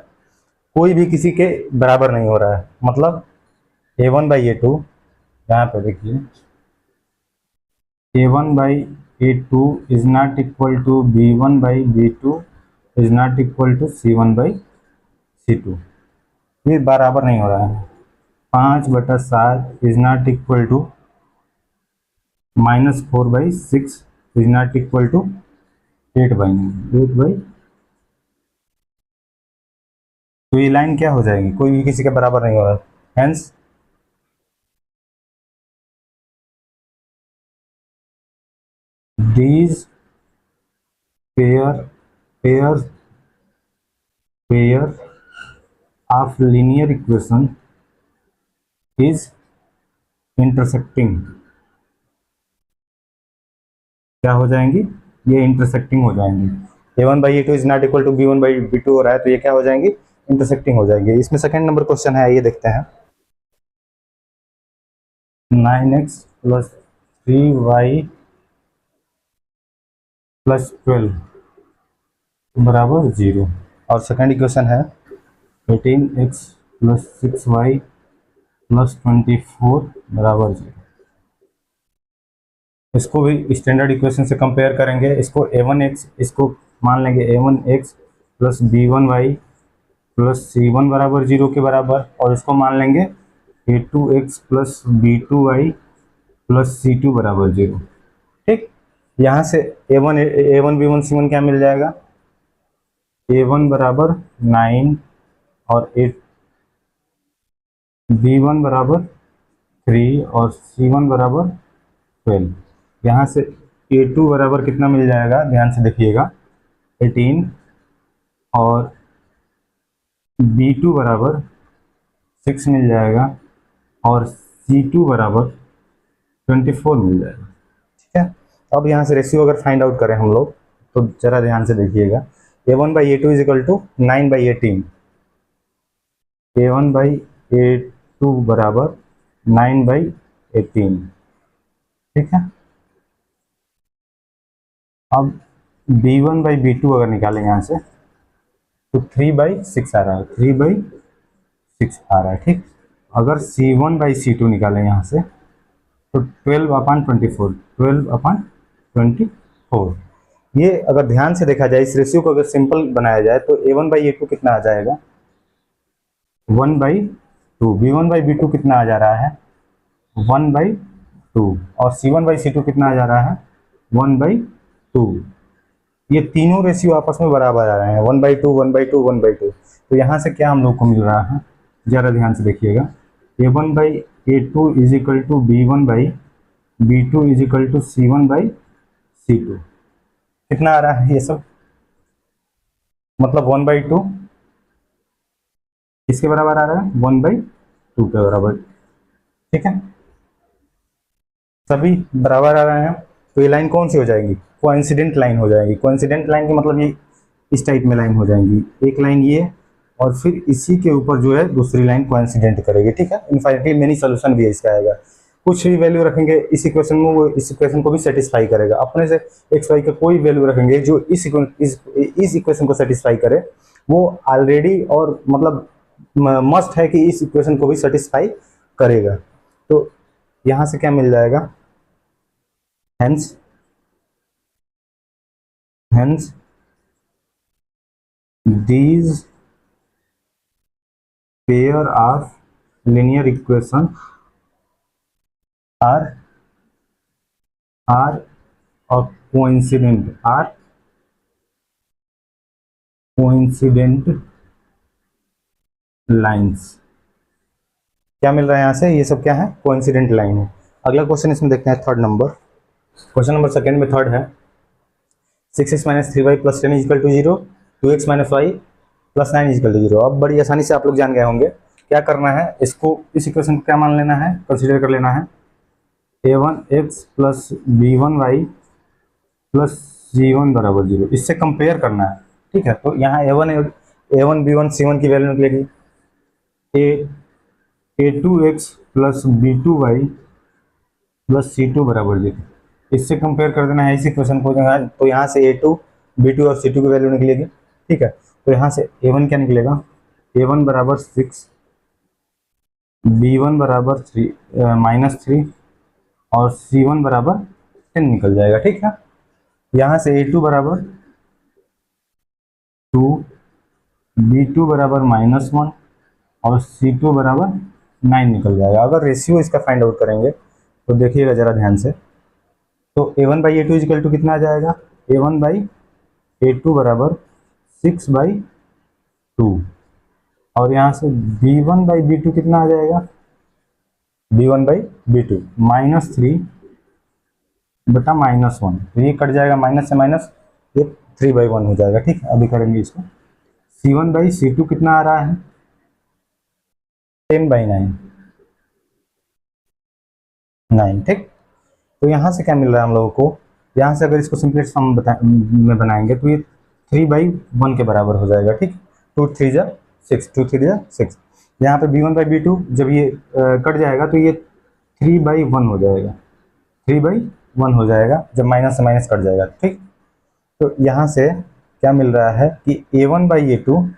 कोई भी किसी के बराबर नहीं हो रहा है। मतलब a1 बाई a2, यहाँ पे देखिए a1 by a2 is not equal to b1 by b2 is not equal to c1 by c2, ये बराबर नहीं हो रहा है। 5/7 is not equal to -4/6 is not equal to 8/9। तो ये लाइन क्या हो जाएगी, कोई भी किसी के बराबर नहीं हो रहा, hence these pair of linear equation is intersecting। क्या हो जाएंगी, ये इंटरसेक्टिंग हो जाएंगी। a1 by a2 is not equal to b1 by b2 हो रहा है तो ये क्या हो जाएंगी, इंटरसेक्टिंग हो जाएंगे। इसमें सेकंड नंबर क्वेश्चन है, ये देखते हैं। 9x प्लस 3y प्लस 12 बराबर 0, और सेकंड इक्वेशन है 18x प्लस 6y प्लस 24 बराबर 0। इसको भी स्टैंडर्ड इक्वेशन से कंपेयर करेंगे। इसको a1x, इसको मान लेंगे a1x plus b1y plus c1 बराबर 0 के बराबर, और इसको मान लेंगे a2x plus b2y plus c2 बराबर 0। ठीक, यहाँ से a1 b1 c1 क्या मिल जाएगा, a1 बराबर 9 और b1 बराबर 3 और c1 बराबर 12। यहाँ से a2 बराबर कितना मिल जाएगा, ध्यान से देखिएगा 18 और b2 बराबर 6 मिल जाएगा और c2 बराबर 24 मिल जाएगा। ठीक है, अब यहाँ से रेशियो अगर फाइंड आउट करें हम लोग तो जरा ध्यान से देखिएगा, A1/A2 is equal to 9/18, A1/A2 बराबर 9/18। ठीक है, अब B1/B2 अगर निकालें यहाँ से तो 3/6 आ रहा है, 3/6 आ रहा है। ठीक, अगर C1/C2 निकालें यहाँ से तो 12/24, 12/24। ये अगर ध्यान से देखा जाए, इस रेशियो को अगर सिंपल बनाया जाए तो A1/A2 कितना आ जाएगा, 1/2। B1/B2 कितना आ जा रहा है, 1/2। और C1/C2 कितना आ जा रहा है, 1/2। ये तीनों रेशियो आपस में बराबर आ रहे हैं, 1/2, 1/2, 1/2। तो यहाँ से क्या हम लोग को मिल रहा है, जरा ध्यान से देखिएगा, A1/A2 is equal to B1/B2 is equal to C1/C2। कितना आ रहा है ये सब, मतलब 1/2 किसके बराबर आ रहा है, 1/2 के बराबर। ठीक है, सभी बराबर आ रहे हैं, तो ये लाइन कौन सी हो जाएगी, कोइंसिडेंट लाइन हो जाएगी। कोइंसिडेंट लाइन की मतलब ये इस टाइप में लाइन हो जाएंगी, एक लाइन ये और फिर इसी के ऊपर जो है दूसरी लाइन कोइंसिडेंट करेगी। ठीक है, इनफाइनिटी मेनी सोल्यूशन भी है इसका आएगा, कुछ भी वैल्यू रखेंगे इस इक्वेशन में वो इस इक्वेशन को भी सेटिस्फाई करेगा। अपने से एक्स वाई का कोई वैल्यू रखेंगे जो इस इक्वेशन को सेटिस्फाई करे, वो ऑलरेडी और मतलब मस्ट है कि इस इक्वेशन को भी सेटिस्फाई करेगा। तो यहाँ से क्या मिल जाएगा, hence these pair of linear equation are of coincident lines। क्या मिल रहा है यहाँ से, ये सब क्या है, कोइंसिडेंट लाइन है। अगला क्वेश्चन इसमें देखते हैं, third number, question number second में थर्ड है, 6x - 3y + 10 is equal to 0, 2x - y + 9 is equal to 0। अब बड़ी आसानी से आप लोग जान गए होंगे क्या करना है, इसको इस इक्वेशन को क्या मान लेना है, कंसीडर कर लेना है a1x + b1y + c1 बराबर 0। इससे कंपेयर करना है। ठीक है, तो यहाँ a1 b1 c1 की वैल्यू निकलेगी, a2x + b2y + c2 बराबर 0। इससे कंपेयर कर देना है इस इक्वेशन को, तो यहाँ से a2 b2 और c2 की वैल्यू निकलेगी। ठीक है, तो यहाँ से a1 क्या निकलेगा, a1 बराबर 6, b1 बराबर -3 और c1 बराबर 10 निकल जाएगा। ठीक है, यहाँ से a2 बराबर 2, b2 बराबर -1 और c2 बराबर 9 निकल जाएगा। अगर रेशियो इसका फाइंड आउट करेंगे तो देखिएगा जरा ध्यान से, तो a1/a2 इज इक्वल टू कितना आ जाएगा, a1/a2 बराबर 6/2 और यहाँ से b1/b2 कितना आ जाएगा, b1/b2 -3 बटा -1। तो ये कट जाएगा, माइनस से माइनस ये 3/1 हो जाएगा। ठीक है, अभी करेंगे इसको, c1/c2 कितना आ रहा है, 10/9। ठीक, तो यहाँ से क्या मिल रहा है हम लोगों को, यहाँ से अगर इसको सिंपलेस्ट फॉर्म में बनाएंगे तो ये 3/1 के बराबर हो जाएगा। ठीक, 2 3 जा 6, 2 3 जा 6। यहाँ पे b1/b2 जब ये कट जाएगा तो ये 3/1 हो जाएगा, 3/1 हो जाएगा जब माइनस से माइनस कट जाएगा। ठीक, तो यहाँ से क्या मिल रहा है कि a1/a2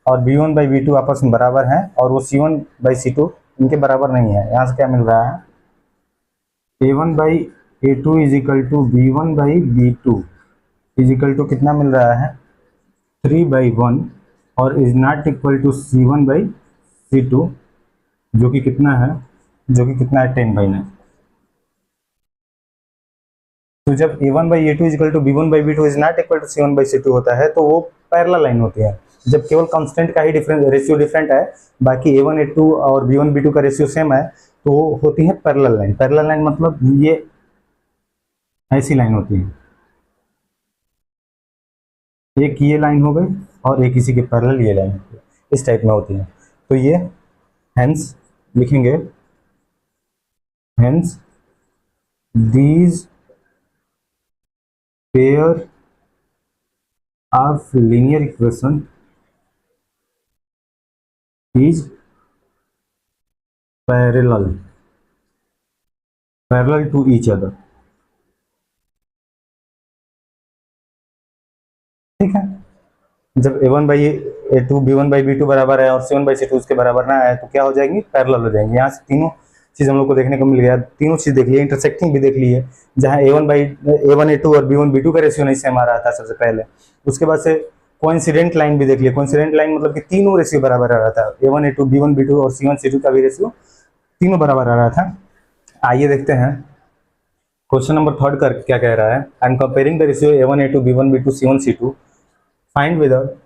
और b1/b2 आपस में बराबर हैं और वो c1/c2 इनके बराबर नहीं है। यहाँ से क्या मिल रहा है, a1/a2 is equal to b1/b2 is equal to कितना मिल रहा है, 3/1 और is not equal to c1/c2 जो कि कितना है, 10/9। तो जब a1/a2 is equal to b1/b2 is not equal to c1/c2 होता है तो वो पैरेलल लाइन होती है। जब केवल कांस्टेंट का ही रेशियो डिफरेंट है, बाकी a1 a2 और b1 b2 का रेशियो सेम है, तो वो होती है पैरेलल लाइन। पैरेलल लाइन मतलब ये ऐसी लाइन होती है, एक ये लाइन हो गई और एक इसी के पैरेलल ये लाइन होती है, इस टाइप में होती है। तो ये हेंस लिखेंगे, hence these pair of linear equation is parallel to each other। ठीक है, जब a1 by a2 b1 by b2 बराबर है और c1 बाई c2 उसके बराबर ना है तो क्या हो जाएंगी, पैरेलल हो जाएंगे। यहाँ से तीनों चीज हम लोग को देखने को मिल गया, तीनों चीज देख ली, इंटरसेक्टिंग भी देख ली है। जहाँ a1 a2 और b1 b2 का रेशियो नहीं सेम आ रहा था सबसे पहले, उसके बाद से कोइंसिडेंट लाइन भी देख लिया। कोइंसिडेंट लाइन मतलब कि तीनों रेशियो बराबर आ रहा था, a1 a2 b1 b2 और c1 c2 का भी रेशियो तीनों बराबर आ रहा था। आइए देखते हैं क्वेश्चन नंबर 3 कर क्या कह रहा है। I am comparing the ratio a1 a2 b1 b2 c1 c2, find whether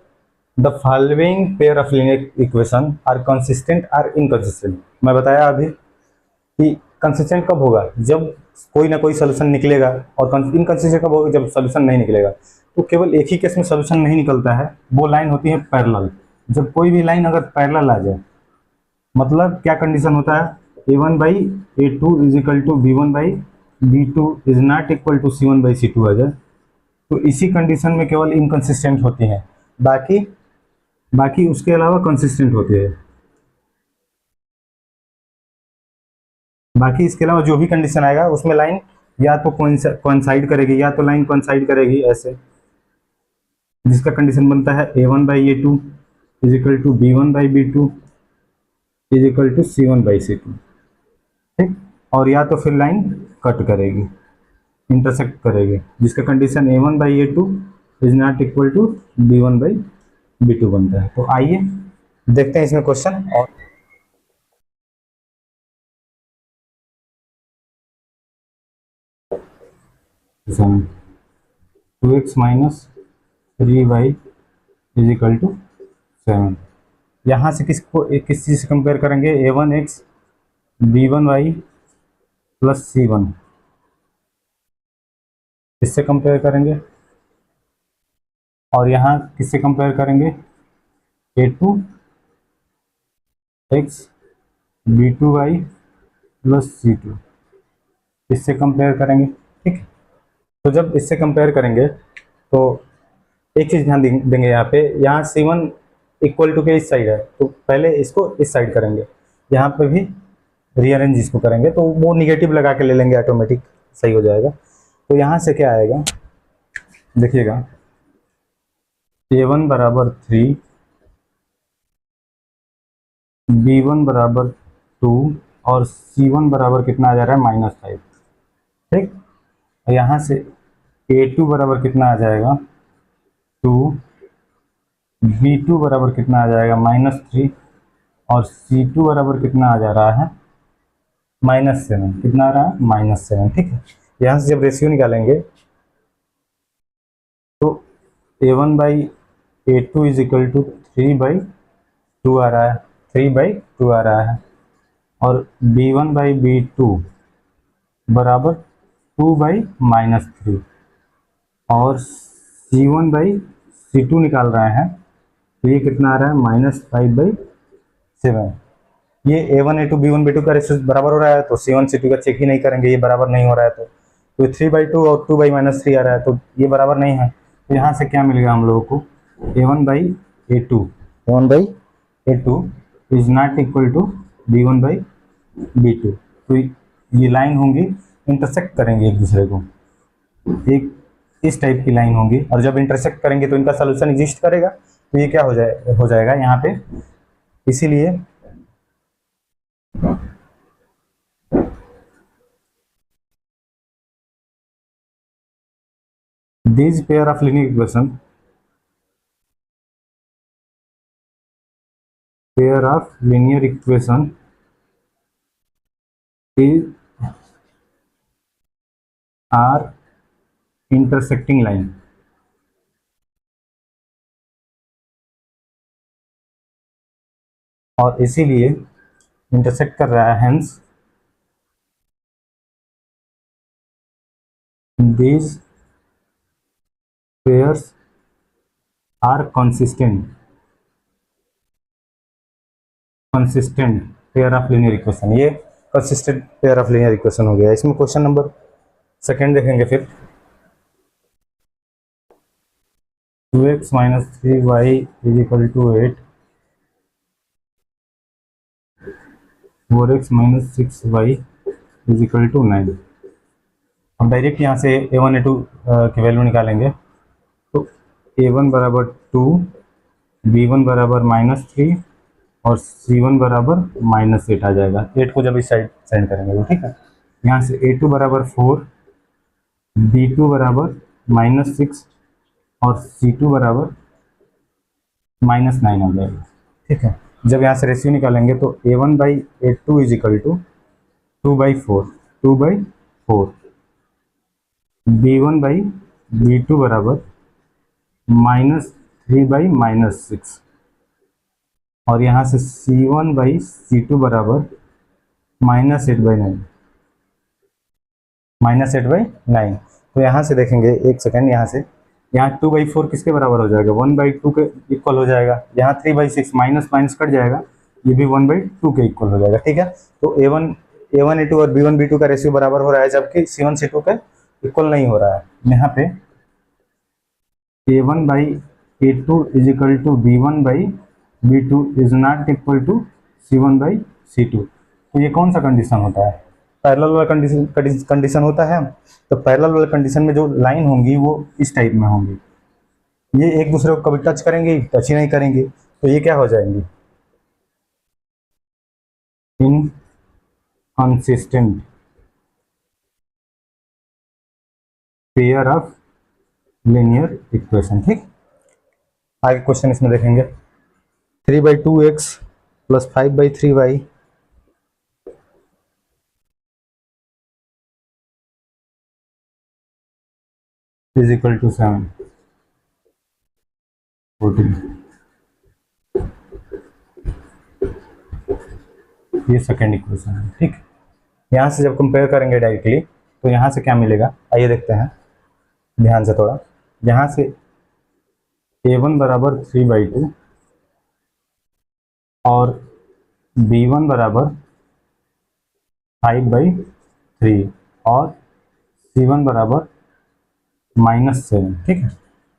the following pair of linear equation are consistent or inconsistent. मैं बताया अभी कि कंसिस्टेंट कब होगा, जब कोई ना कोई सोल्यूशन निकलेगा, और इनकंसिस्टेंट कब होगा, जब सोल्यूशन नहीं निकलेगा। तो केवल एक ही केस में सोल्यूशन नहीं निकलता है, वो लाइन होती है पैरेलल। जब कोई भी लाइन अगर पैरेलल आ जाए, मतलब क्या कंडीशन होता है, a1 by a2 is equal to b1 by b2 is not equal to c1 by c2 आ जाए, तो इसी कंडीशन में केवल इनकंसिस्टेंट होती है, बाकी उसके अलावा कंसिस्टेंट होती है। बाकी इसके अलावा जो भी कंडीशन आएगा उसमें लाइन या तो कोइंसाइड करेगी या तो लाइन कोइंसाइड करेगी ऐसे, जिसका कंडीशन बनता है a1 by a2 is equal to b1 by b2 is equal to c1 by c2। ठीक, और या तो फिर लाइन कट करेगी, इंटरसेक्ट करेगी, जिसका condition a1 by a2 is not equal to b1 by b2 बनता है। तो आइए देखते हैं इसमें क्वेश्चन। और two x minus 3y is equal to 7। यहाँ से किस चीज़ से कंपेयर करेंगे, a1x b1y प्लस c1, इससे कंपेयर करेंगे। और यहाँ किससे कंपेयर करेंगे, a2x b2y प्लस c2, इससे कंपेयर करेंगे। ठीक है, तो जब इससे कंपेयर करेंगे तो एक चीज़ ध्यान देंगे यहाँ पे, यहाँ c1 इक्वल टू के इस साइड है, तो पहले इसको इस साइड करेंगे, यहाँ पे भी रीअरेंज इसको करेंगे, तो वो निगेटिव लगा के ले लेंगे, ऑटोमेटिक सही हो जाएगा। तो यहाँ से क्या आएगा, देखिएगा a1 बराबर 3, b1 बराबर 2 और c1 बराबर कितना आ जा रहा है, -5। ठीक, यहाँ से a2 बराबर कितना आ जाएगा 2, b2 बराबर कितना आ जाएगा -3 और c2 बराबर कितना आ जा रहा है -7। कितना आ रहा है, -7। ठीक है, यहाँ से जब रेशियो निकालेंगे तो a1 by a2 is equal to 3/2 आ रहा है, 3/2 आ रहा है, और b1 बाई b2 बराबर 2/-3 और c1 बाई c2 निकाल रहे हैं, तो ये कितना आ रहा है -5/7। ये a1 a2 b1 b2 का रेशियो बराबर हो रहा है, तो c1 c2 का चेक ही नहीं करेंगे, ये बराबर नहीं हो रहा है, तो 3/2 और 2/-3 आ रहा है, तो ये बराबर नहीं है। तो यहाँ से क्या मिलेगा हम लोगों को, a1 by a2 is not equal to b1 by b2। तो ये लाइन होंगी, इंटरसेक्ट करेंगे एक दूसरे को, एक इस टाइप की लाइन होंगी, और जब इंटरसेक्ट करेंगे तो इनका सोल्यूशन एग्जिस्ट करेगा, तो ये क्या हो जाएगा यहाँ पे। इसीलिए this pair of linear equation is are intersecting line। और इसीलिए इंटरसेक्ट कर रहा है, hence these pairs are consistent pair of linear equation. ये consistent pair of linear equation हो गया। इसमें क्वेश्चन नंबर सेकेंड देखेंगे फिर 2x minus 3y is equal to 8, 4x minus 6y is equal to 9। हम डायरेक्ट यहाँ से a1 a2 की वैल्यू निकालेंगे, तो a1 बराबर 2, b1 बराबर -3 और c1 बराबर -8 आ जाएगा। 8 को जब इस साइड सेंड करेंगे तो ठीक है। यहाँ से a2 बराबर 4, b2 बराबर -6 और c2 बराबर -9 आ जाएगा। ठीक है, जब यहाँ से रेशियो निकालेंगे तो a1/a2 is equal to 2/4, 2/4, b1/b2 बराबर -3/-6 और यहाँ से c1/c2 बराबर -8/9, -8/9। तो यहाँ से देखेंगे, एक सेकेंड, यहाँ 2/4 किसके बराबर हो जाएगा, 1/2 के इक्वल हो जाएगा। यहाँ 3/6 माइनस माइनस कट जाएगा, ये भी 1/2 के इक्वल हो जाएगा। ठीक है, तो a1 a2 और b1 b2 का रेशियो बराबर हो रहा है, जबकि c1 c2 के इक्वल नहीं हो रहा है। यहाँ पे a1/a2 is equal to b1/b2 is not equal to c1/c2। तो ये कौन सा कंडीशन होता है, पैरेलल वाला कंडीशन होता है। तो पैरेलल वाला कंडीशन में जो लाइन होंगी वो इस टाइप में होंगी, ये एक दूसरे को कभी टच करेंगे, टच ही नहीं करेंगे, तो ये क्या हो जाएंगी, inconsistent pair of linear equation. ठीक, आगे क्वेश्चन इसमें देखेंगे, 3/2x plus 5/3y is equal to 7, 14। ये सेकेंड इक्वेशन है। ठीक, यहाँ से जब कंपेयर करेंगे डायरेक्टली तो यहाँ से क्या मिलेगा, आइए देखते हैं ध्यान से थोड़ा। यहाँ से a1 बराबर 3/2 और b1 बराबर 5/3 और c1 बराबर -7। ठीक है,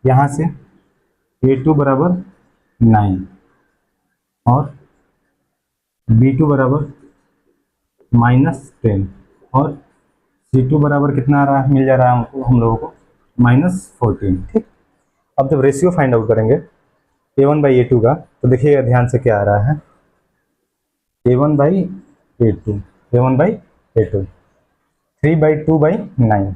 यहाँ से a2 बराबर 9 और b2 बराबर -10 और c2 बराबर कितना आ रहा है, मिल जा रहा है हमको, हम लोगों को -14। ठीक, अब जब रेशियो फाइंड आउट करेंगे a1/a2 का, तो देखिएगा ध्यान से क्या आ रहा है, a1/a2, a1/a2 3/2/9,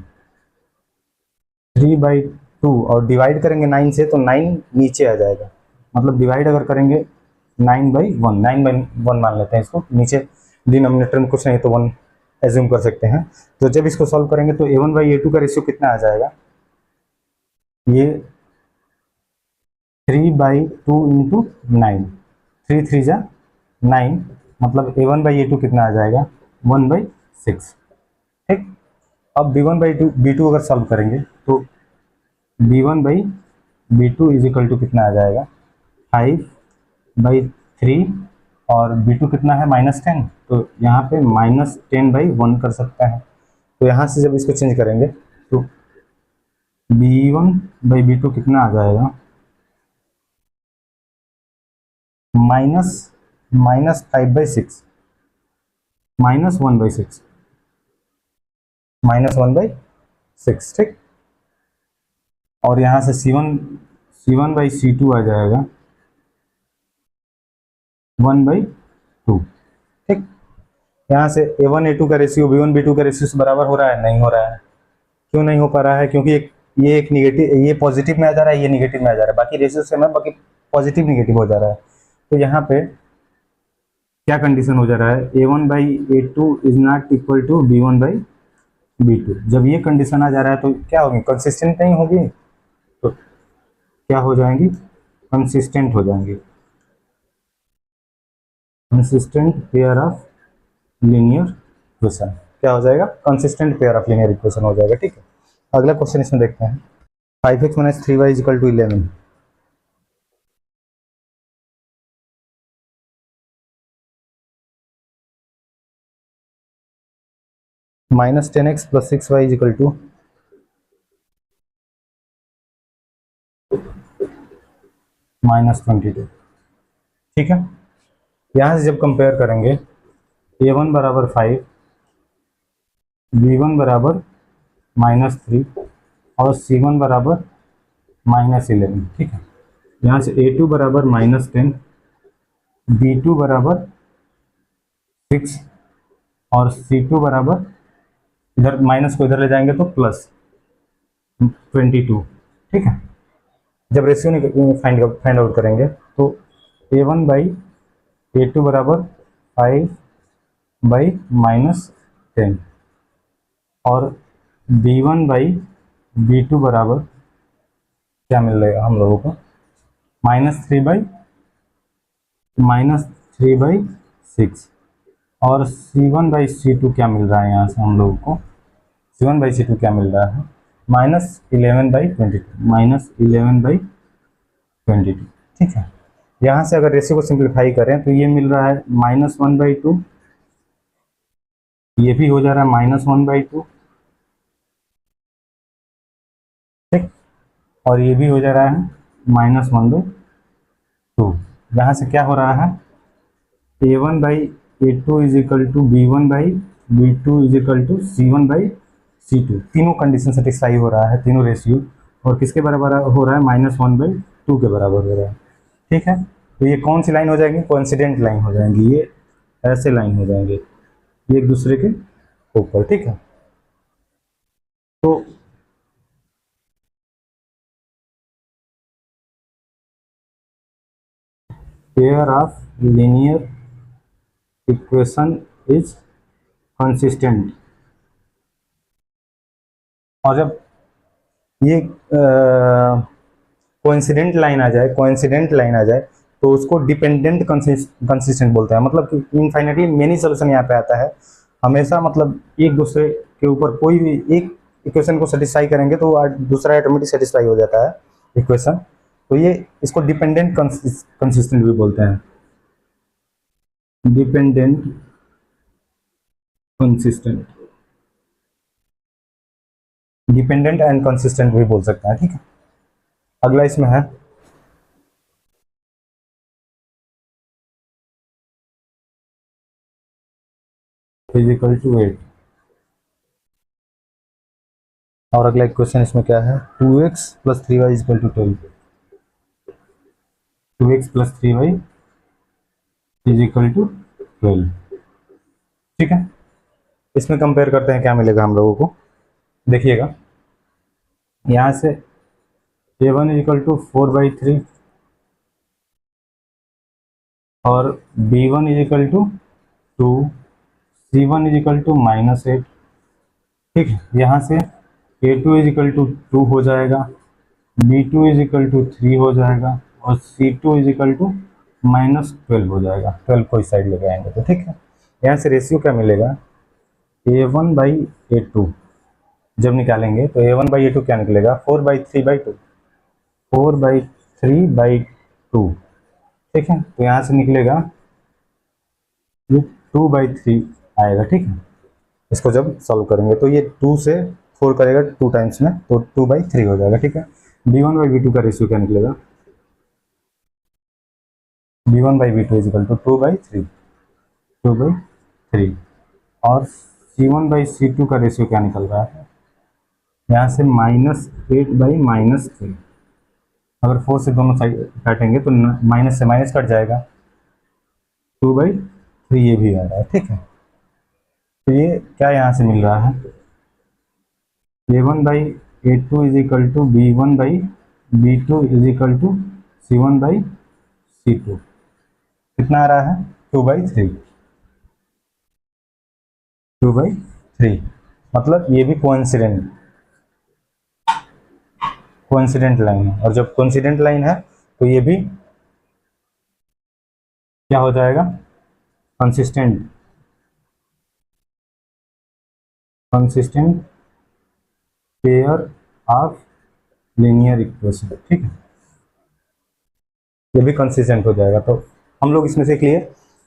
3/2 और डिवाइड करेंगे 9 से तो 9 नीचे आ जाएगा, मतलब डिवाइड अगर करेंगे 9/1, 9/1 मान लेते हैं इसको, नीचे डिनोमिनेटर में कुछ नहीं तो 1 एज्यूम कर सकते हैं। तो जब इसको सॉल्व करेंगे तो a1/a2 का रेशियो कितना आ जाएगा, ये 3/2 इंटू 9, 3 3 जा 9, मतलब a1/a2 कितना आ जाएगा, 1/6। ठीक, अब b1/b2 अगर सॉल्व करेंगे तो b1/b2 इज इक्वल टू कितना आ जाएगा, 5/3 और b2 कितना है, -10, तो यहाँ पे -10/1 कर सकते हैं। तो यहाँ से जब इसको चेंज करेंगे तो b1/b2 कितना आ जाएगा, -5/6, -1/6, -1/6। ठीक, और यहाँ से c1/c2 आ जाएगा 1/2। ठीक, यहाँ से a1 a2 का रेशियो b1 b2 का रेशियो से बराबर हो रहा है, नहीं हो रहा है। क्यों नहीं हो पा रहा है, क्योंकि ये एक निगेटिव, ये पॉजिटिव में आ जा रहा है, ये निगेटिव में आ जा रहा है, बाकी रेशियो सेम है, बाकी पॉजिटिव निगेटिव हो जा रहा है। तो यहाँ पे क्या कंडीशन हो जा रहा है, a1/a2 is not equal to b1/b2। जब ये कंडीशन आ जा रहा है तो क्या होगी, कंसिस्टेंट नहीं होगी, तो क्या हो जाएंगी, कंसिस्टेंट हो जाएंगी, consistent pair of linear equation. क्या हो जाएगा, consistent pair of linear equation हो जाएगा। ठीक है, अगला क्वेश्चन इसमें देखते हैं, 5x minus 3y is equal to 11। -10x + 6y = -22। ठीक है, यहाँ से जब कंपेयर करेंगे a1 बराबर 5, b1 बराबर -3 और c1 बराबर -11। ठीक है, यहाँ से a2 बराबर -10, b2 बराबर 6 और c2 बराबर, इधर माइनस को इधर ले जाएंगे तो +22। ठीक है, जब रेशियो फाइंड आउट करेंगे तो a1 बाई a2 बराबर 5 बाई -10 और b1 बाई b2 बराबर क्या मिल रहेगा हम लोगों को, -3/6 और c1 बाई c2 क्या मिल रहा है यहाँ से हम लोगों को, c1 बाई c2 क्या मिल रहा है, -11/22, -11/22। ठीक है, यहाँ से अगर रेशियो को सिंप्लीफाई करें तो ये मिल रहा है -1/2, ये भी हो जा रहा है -1/2। ठीक, और ये भी हो जा रहा है -1/2। यहाँ से क्या हो रहा है, a1 by a2 = b1/b2 = c1/c2। तीनों कंडीशन सेटिस्फाई हो रहा है, तीनों रेशियो, और किसके बराबर हो रहा है, -1/2 के बराबर हो रहा है। ठीक है, तो ये कौन सी लाइन हो जाएगी, कोइंसिडेंट लाइन हो जाएंगी, ये ऐसे लाइन हो जाएंगे, ये एक दूसरे के ऊपर। ठीक है, तो pair of linear equation is consistent. और जब ये कोइंसिडेंट लाइन आ जाए तो उसको डिपेंडेंट कंसिस्टेंट बोलते हैं। मतलब कि इनफाइनाइटली मेनी सोल्यूशन यहाँ पे आता है, हमेशा मतलब एक दूसरे के ऊपर कोई भी एक इक्वेशन को सेटिस्फाई करेंगे तो दूसरा ऑटोमेटिक सेटिस्फाई हो जाता है इक्वेशन। तो ये इसको डिपेंडेंट कंसिस्टेंट भी बोलते हैं, dependent consistent, dependent and consistent भी बोल सकते हैं। ठीक है, अगला इसमें है = 8 और अगला क्वेश्चन इसमें क्या है, 2x + 3y = 12, 2x + 3y = 12। ठीक है, इसमें कंपेयर करते हैं क्या मिलेगा हम लोगों को। देखिएगा, यहाँ से a1 = 4/3 और b1 = 2, c1 = -8। ठीक है, यहाँ से a2 = 2 हो जाएगा, b2 = 3 हो जाएगा और c2 = -12 हो जाएगा। 12 को इस साइड लेके आएंगे तो ठीक है, यहाँ से रेशियो क्या मिलेगा, a1 बाई a2 जब निकालेंगे तो a1 बाई a2 क्या निकलेगा, 4/3/2, 4/3/2। ठीक है, तो यहाँ से निकलेगा ये 2/3 आएगा। ठीक है, इसको जब सॉल्व करेंगे तो ये 2 से 4 करेगा 2 टाइम्स में तो 2/3 हो जाएगा। ठीक है, b1/b2 का रेशियो क्या निकलेगा, b1/b2 = 2/3, 2/3 और c1/c2 का रेशियो क्या निकल रहा है, यहाँ से -8/-3। अगर 4 से दोनों साइड काटेंगे तो माइनस से माइनस कट जाएगा, 2/3 ये भी आ रहा है। ठीक है, तो ये क्या यहाँ से मिल रहा है, a1/a2 = b1/b2 = c1/c2। कितना आ रहा है, 2/3, 2/3। मतलब ये भी कोइंसिडेंट लाइन है, और जब कोइंसिडेंट लाइन है तो ये भी क्या हो जाएगा, consistent pair of linear equation. ठीक है, ये भी कंसिस्टेंट हो जाएगा। तो हम लोग इसमें से क्लियर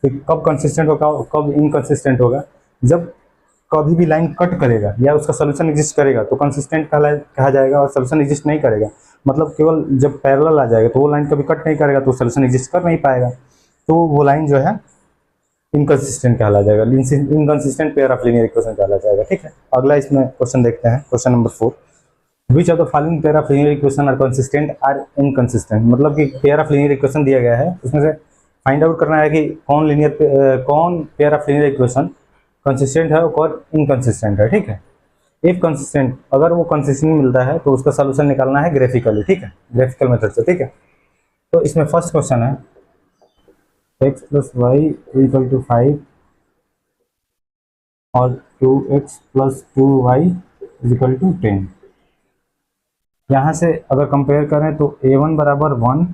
कि कब कंसिस्टेंट होगा कब इनकंसिस्टेंट होगा, जब कभी भी लाइन कट करेगा या उसका सोल्यूशन एग्जिस्ट करेगा तो कंसिस्टेंट कहा जाएगा, और सोल्यूशन एग्जिस्ट नहीं करेगा मतलब केवल जब पैरेलल आ जाएगा तो वो लाइन कभी कट नहीं करेगा तो सोल्यूशन एग्जिस्ट कर नहीं पाएगा, तो वो लाइन जो है इनकंसिस्टेंट कहला जाएगा, inconsistent pair of linear equation कहला जाएगा। ठीक है, अगला इसमें क्वेश्चन देखते हैं, question number 4। Which of the following pair of linear equation are consistent or inconsistent, मतलब कि पेयर ऑफ लीनियर इक्वेशन दिया गया है, उसमें से फाइंड आउट करना है कि कौन pair of linear equation consistent है और इनकंसिस्टेंट है। ठीक है, इफ कंसिस्टेंट, अगर वो कंसिस्टेंट मिलता है तो उसका सोल्यूशन निकालना है ग्राफिकली। ठीक है, ग्राफिकल मेथड से। ठीक है, तो इसमें फर्स्ट क्वेश्चन है x plus y equal to 5 और 2x plus 2y equal to 10। यहाँ से अगर कंपेयर करें तो a1 बराबर 1,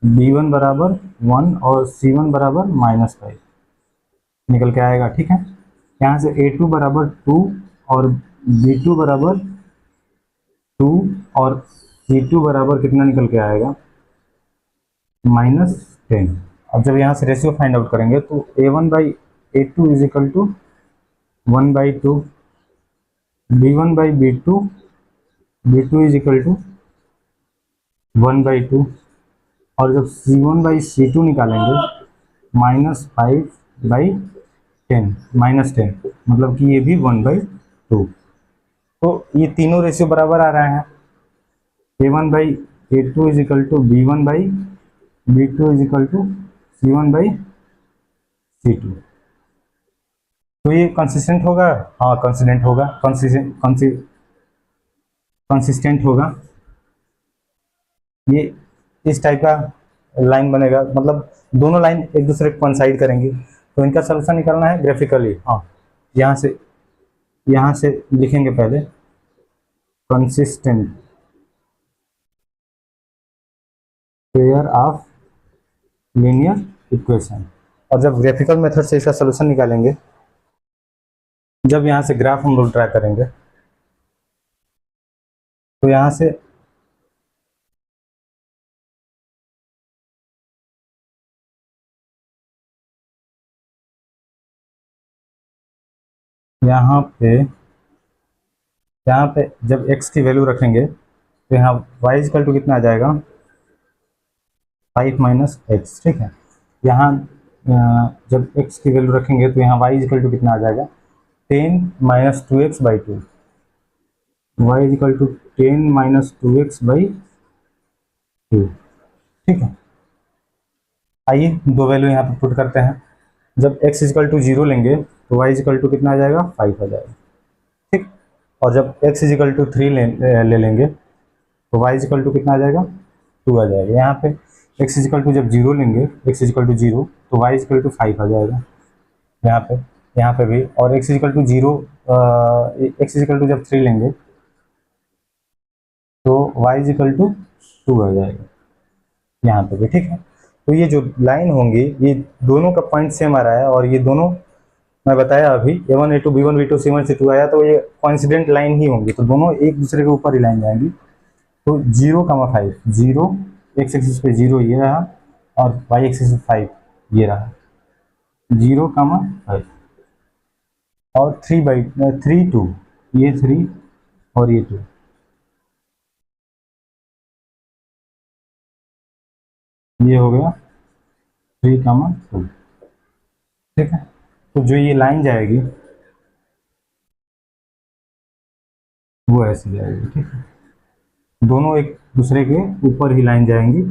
b1 बराबर 1 और c1 बराबर -5 निकल के आएगा। ठीक है, यहाँ से a2 बराबर 2 और b2 बराबर 2 और c2 बराबर कितना निकल के आएगा, -10। अब जब यहाँ से रेशियो फाइंड आउट करेंगे तो a1 by a2 is equal to 1/2, b1 by b2 is equal to 1/2, और जब c1 बाई c2 निकालेंगे -5/10, -10 मतलब कि ये भी 1/2। तो ये तीनों रेशियो बराबर आ रहे हैं, a1 by a2 is equal to b1 by b2 is equal to c1 by c2। तो ये कंसिस्टेंट होगा, हाँ कंसिस्टेंट होगा, कंसिस्टेंट होगा। ये इस टाइप का लाइन बनेगा, मतलब दोनों लाइन एक दूसरे को कोइंसाइड करेंगी, तो इनका सॉल्यूशन निकालना है ग्राफिकली। हाँ, यहाँ से लिखेंगे पहले consistent pair of linear equation, और जब ग्राफिकल मेथड से इसका सॉल्यूशन निकालेंगे, जब यहाँ से ग्राफ हम लोग ड्रा करेंगे तो यहाँ से यहाँ पे जब x की वैल्यू रखेंगे तो यहाँ y इक्वल टू कितना आ जाएगा, 5 माइनस एक्स। ठीक है, यहाँ जब x की वैल्यू रखेंगे तो यहाँ y इक्वल टू कितना आ जाएगा, 10 minus 2x by 2, y equal to 10 minus 2x by 2। ठीक है, आइए दो वैल्यू यहाँ पे पुट करते हैं। जब x इक्वल टू 0 लेंगे तो y इक्वल टू कितना आ जाएगा, 5 आ जाएगा। ठीक, और जब x इक्वल टू 3 ले लेंगे तो y इक्वल टू कितना आ जाएगा, 2 आ जाएगा। यहाँ पे x इक्वल टू जब 0 लेंगे, x इक्वल टू 0 तो y इक्वल टू 5 आ जाएगा यहाँ पे भी, और x equal to 0 x equal to जब 3 लेंगे तो y इक्वल टू 2 आ जाएगा यहाँ पे भी। ठीक है, तो ये जो लाइन होंगी ये दोनों का पॉइंट सेम आ रहा है, और ये दोनों मैं बताया अभी a1 a2 b1 b2 c1 c2 आया, तो ये कोइंसिडेंट लाइन ही होंगी, तो दोनों एक दूसरे के ऊपर ही लाइन जाएंगी। तो 0,5, 0 x एक्सिस पे 0 ये रहा, और y एक्सिस पे 5 ये रहा, 0,5 और 3/2 ये 3 और ये 2। ये हो गया 3,2। ठीक है, तो जो ये लाइन जाएगी वो ऐसे जाएगी। ठीक है, दोनों एक दूसरे के ऊपर ही लाइन जाएंगी।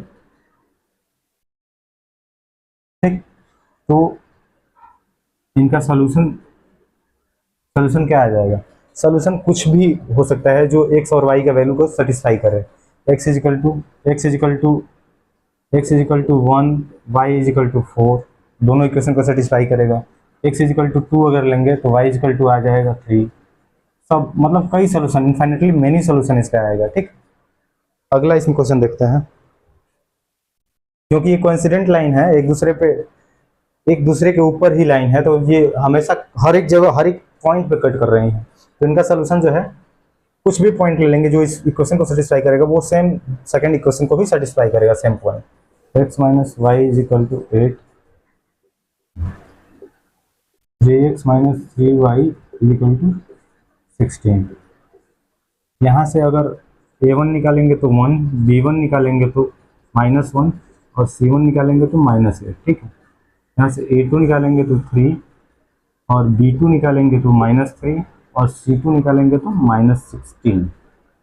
ठीक, तो इनका सॉल्यूशन क्या आ जाएगा, सॉल्यूशन कुछ भी हो सकता है जो x और y का वैल्यू को सेटिस्फाई करे। x equal to 1, y equal to 4, दोनों इक्वेशन को सेटिस्फाई करेगा। x इक्वल टू 2 अगर लेंगे तो y इक्वल टू आ जाएगा 3। सब मतलब कई सोल्यूशन, इनफाइनेटली मेनी सोल्यूशन इसका आएगा। ठीक, अगला इसमें क्वेश्चन देखते हैं। क्योंकि ये कोइंसिडेंट लाइन है, एक दूसरे के ऊपर ही लाइन है, तो ये हमेशा हर एक जगह हर एक पॉइंट पे कट कर रही हैं, तो इनका सोल्यूशन जो है कुछ भी पॉइंट ले लेंगे जो इस इक्वेशन को सेटिस्फाई करेगा, वो सेम सेकंड इक्वेशन को भी सेटिस्फाई करेगा, same point. x minus y is equal to 8, jx minus 3y equal to 16। यहाँ से अगर a1 निकालेंगे तो 1, b1 निकालेंगे तो -1 और c1 निकालेंगे तो -8। ठीक है, यहाँ से a2 निकालेंगे तो 3 और b2 निकालेंगे तो -3 और c2 निकालेंगे तो -16।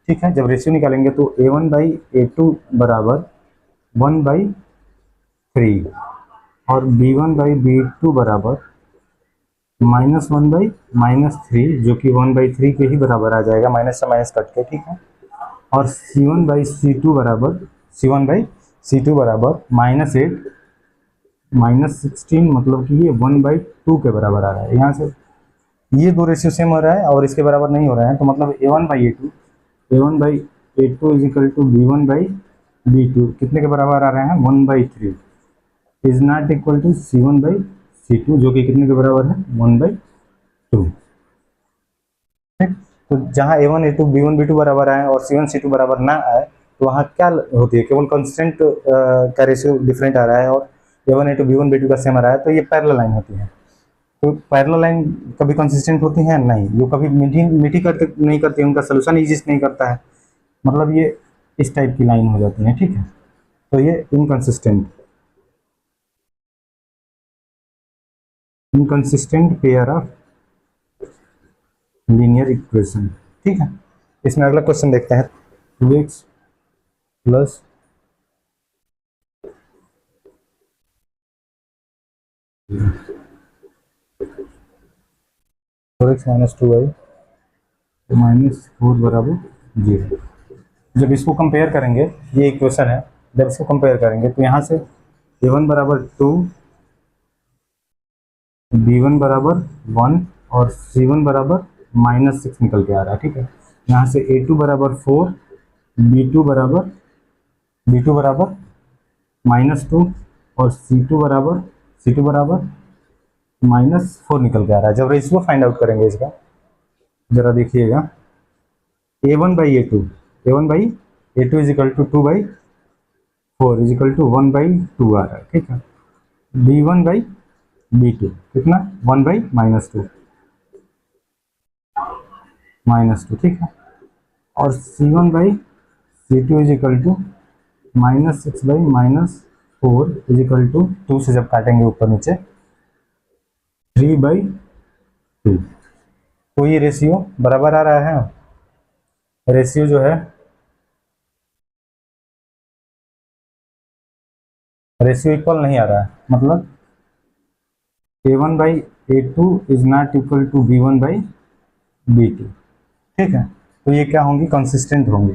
ठीक है, जब रेशियो निकालेंगे तो a1/a2 बराबर 1/3 और b1/b2 बराबर -1/-3, जो कि 1/3 के ही बराबर आ जाएगा, माइनस से माइनस कट के। ठीक है, और c1/c2 बराबर -8 -16, मतलब कि ये 1/2 के बराबर आ रहा है। यहाँ से ये दो रेशियो सेम हो रहा है और इसके बराबर नहीं हो रहा है, तो मतलब a1/a2 is equal to b1/b2 कितने के बराबर आ रहे हैं? 1/3 is not equal to c1/c2, जो कि कितने के बराबर है? 1/2। ठीक, तो जहाँ a1 a2 b1 b2 बराबर आए और c1 c2 बराबर ना आए, तो वहाँ क्या होती है? केवल कंस्टेंट का रेशियो डिफरेंट आ रहा है और a1 a2 b1 b2 का सेम आ रहा है, तो ये पैरेलल लाइन होती है। तो पैरेलल लाइन कभी कंसिस्टेंट होती है? नहीं, वो कभी मीठी करते नहीं करती, उनका सोल्यूशन एग्जिस्ट नहीं करता है, मतलब ये इस टाइप की लाइन हो जाती है। ठीक है, तो ये inconsistent pair of linear equation. ठीक है, इसमें अगला क्वेश्चन देखते हैं। 2x plus 4x minus 2y -4 बराबर 0। जब इसको कंपेयर करेंगे, ये इक्वेशन है, जब इसको कंपेयर करेंगे तो यहाँ से a1 बराबर 2, b1 बराबर 1 और c1 बराबर -6 निकल के आ रहा है। ठीक है, यहाँ से a2 बराबर 4, b2 बराबर -2 और c2 बराबर -4 निकल के आ रहा है। जब रेशियो फाइंड आउट करेंगे इसका, जरा देखिएगा, a1/a2 is equal to 2/4 is equal to 1/2 आ रहा है। ठीक है, b1/b2 कितना? 1/-2। ठीक है, और c1/c2 is equal to -6/-4 is equal to 2 से जब काटेंगे ऊपर नीचे 3/2। तो ये रेशियो बराबर आ रहा है। रेशियो जो है, रेशियो इक्वल नहीं आ रहा है, मतलब a1/a2 is not equal to b1/b2। ठीक है, तो ये क्या होंगी? कंसिस्टेंट होंगी।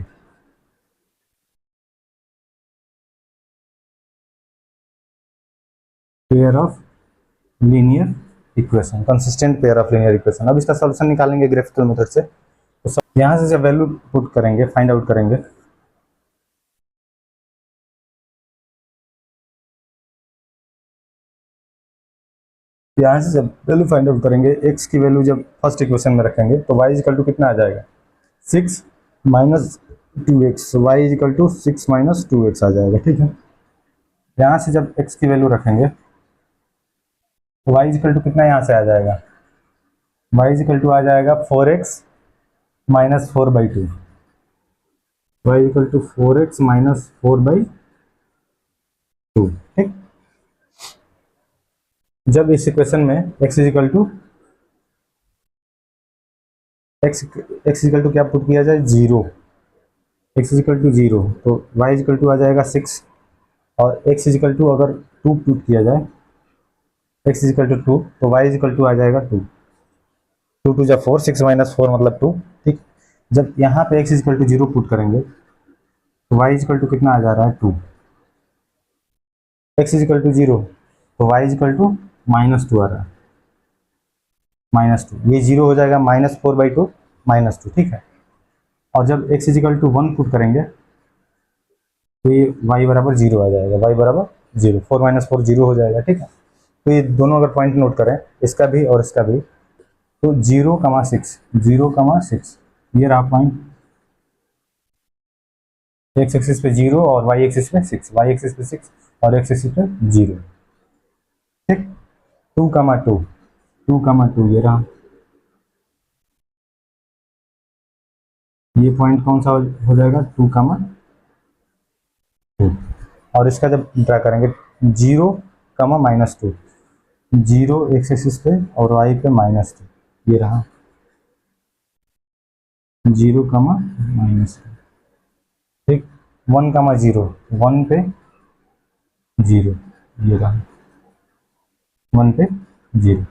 Pair of linear equation, consistent pair of linear equation. अब इसका सॉल्यूशन निकालेंगे ग्राफिकल मेथड से। तो यहाँ से जब वैल्यू पुट करेंगे, फाइंड आउट करेंगे, यहाँ से जब वैल्यू फाइंड आउट करेंगे, x की वैल्यू जब फर्स्ट इक्वेशन में रखेंगे तो y इक्वल टू कितना आ जाएगा? 6 minus 2x, y equal to 6 minus 2x आ जाएगा। ठीक है, यहाँ से जब x की वैल्यू रखेंगे तो y इक्वल टू कितना यहाँ से आ जाएगा? y इक्वल टू आ जाएगा 4x minus 4/2, y equal to 4x minus 4/2। ठीक, जब इस इक्वेशन में x इक्वल टू क्या पुट किया जाए? 0। x इक्वल टू 0, तो y इक्वल टू आ जाएगा 6 और x इक्वल टू अगर 2 पुट किया जाए, x इक्वल टू 2, तो y इक्वल टू आ जाएगा 2। 2 2 जब 4, 6 माइनस 4 मतलब 2। ठीक, जब यहाँ पे x इक्वल टू 0 पुट करेंगे तो y इक्वल टू कितना आ जा रहा है? 2। x इक्वल टू 0, तो y इक्वल टू -2 आ रहा है, -2। ये 0 हो जाएगा, -4/2 -2। ठीक है, और जब x इक्वल टू 1 पुट करेंगे तो ये y बराबर 0 आ जाएगा, y बराबर 0, 4 माइनस 4 0 हो जाएगा। ठीक है, तो ये दोनों अगर पॉइंट नोट करें, इसका भी और इसका भी, तो 0,6 ये रहा पॉइंट। x एक्सिस पे 0 और y एक्सिस पे 6, y एक्सिस पे 6 और x एक्सिस पे 0। ठीक, 2,2 ये रहा, ये पॉइंट कौन सा हो जाएगा, 2, और इसका जब ड्रा करेंगे 0, -2, 0 एक्स एक्सिस पे और वाई पे -2, ये रहा 0, -2, ठीक। 1, 0, 1 पे 0, ये रहा 1 पे 0।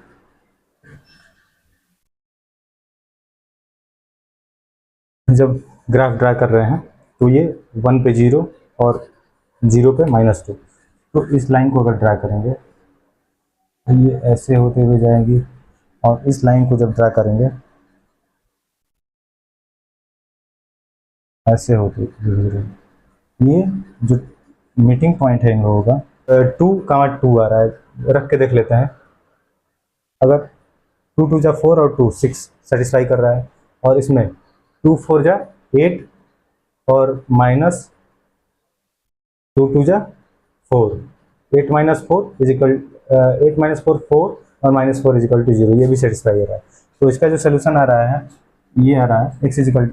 जब ग्राफ ड्रा कर रहे हैं तो ये 1 पे 0 और 0 पे -2, तो इस लाइन को अगर ड्रा करेंगे तो ये ऐसे होते हुए जाएगी, और इस लाइन को जब ड्रा करेंगे ऐसे होते हुए, ये जो मीटिंग पॉइंट है इन लोगों का 2, 2 आ रहा है, रख के देख लेते हैं। अगर 2, 2 जा 4 और 2, 6 सेटिस्फाई कर रहा है, और इसमें 2, 4 जा 8 और -2, 2 जा 4, 8 - 4 इजिकल 8 - 4 4 और -4 इजिकल टू 0, ये भी सेटिस्फाई हो रहा है। तो इसका जो सोल्यूशन आ रहा है, ये आ रहा है x इजिकल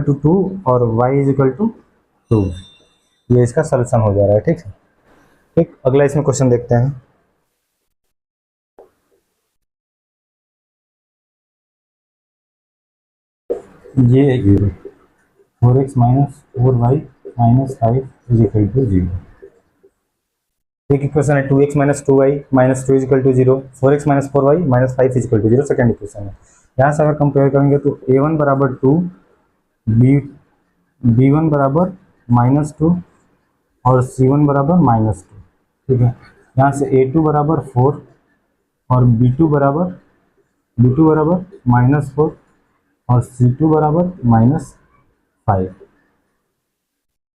टू 2 और y इजिकल टू 2, ये इसका सोल्यूशन हो जा रहा है। ठीक है, ठीक। अगला इसमें क्वेश्चन देखते हैं। ये 4x - 4y - 5 इजिकल टू 0। एक इक्वेशन है 2x - 2y - 2 is equal to 0, 4x - 4y - 5 is equal to 0, second equation है। यहाँ से अगर कंपेयर करेंगे तो a1 बराबर 2, b1 बराबर -2 और c1 बराबर -2, ठीक है। यहाँ से a2 बराबर 4 और b2 बराबर -4 और c2 बराबर -5,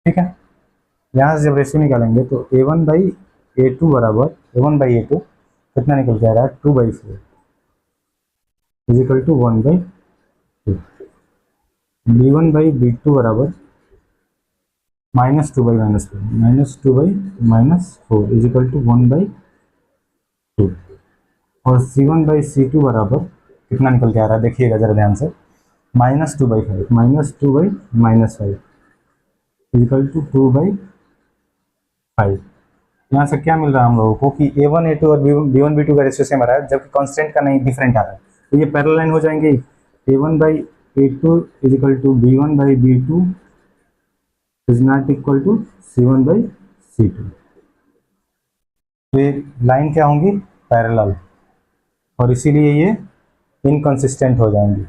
ठीक है। यहाँ से जब रेशियो निकालेंगे तो a1/a2 कितना निकल के आ रहा है, 2/4 इजिकल टू 1/2। b1/b2 बराबर -2/-4 इजिकल टू 1/2, और c1/c2 बराबर कितना निकल के आ रहा है, देखिएगा जरा ध्यान से, -2/5 -2/-5 इजिकल टू 2/5। यहाँ से क्या मिल रहा है हम लोगों को कि a1 a2 और b1 b2 का रेशियो सेम आ रहा है, जबकि कांस्टेंट का नहीं डिफरेंट आ रहा है, तो ये पैरेलल लाइन हो जाएंगे। a1/a2 is equal to b1/b2 is not equal to c1/c2। तो ये लाइन क्या होंगी, पैरेलल, और इसीलिए ये इनकंसिस्टेंट हो जाएंगी,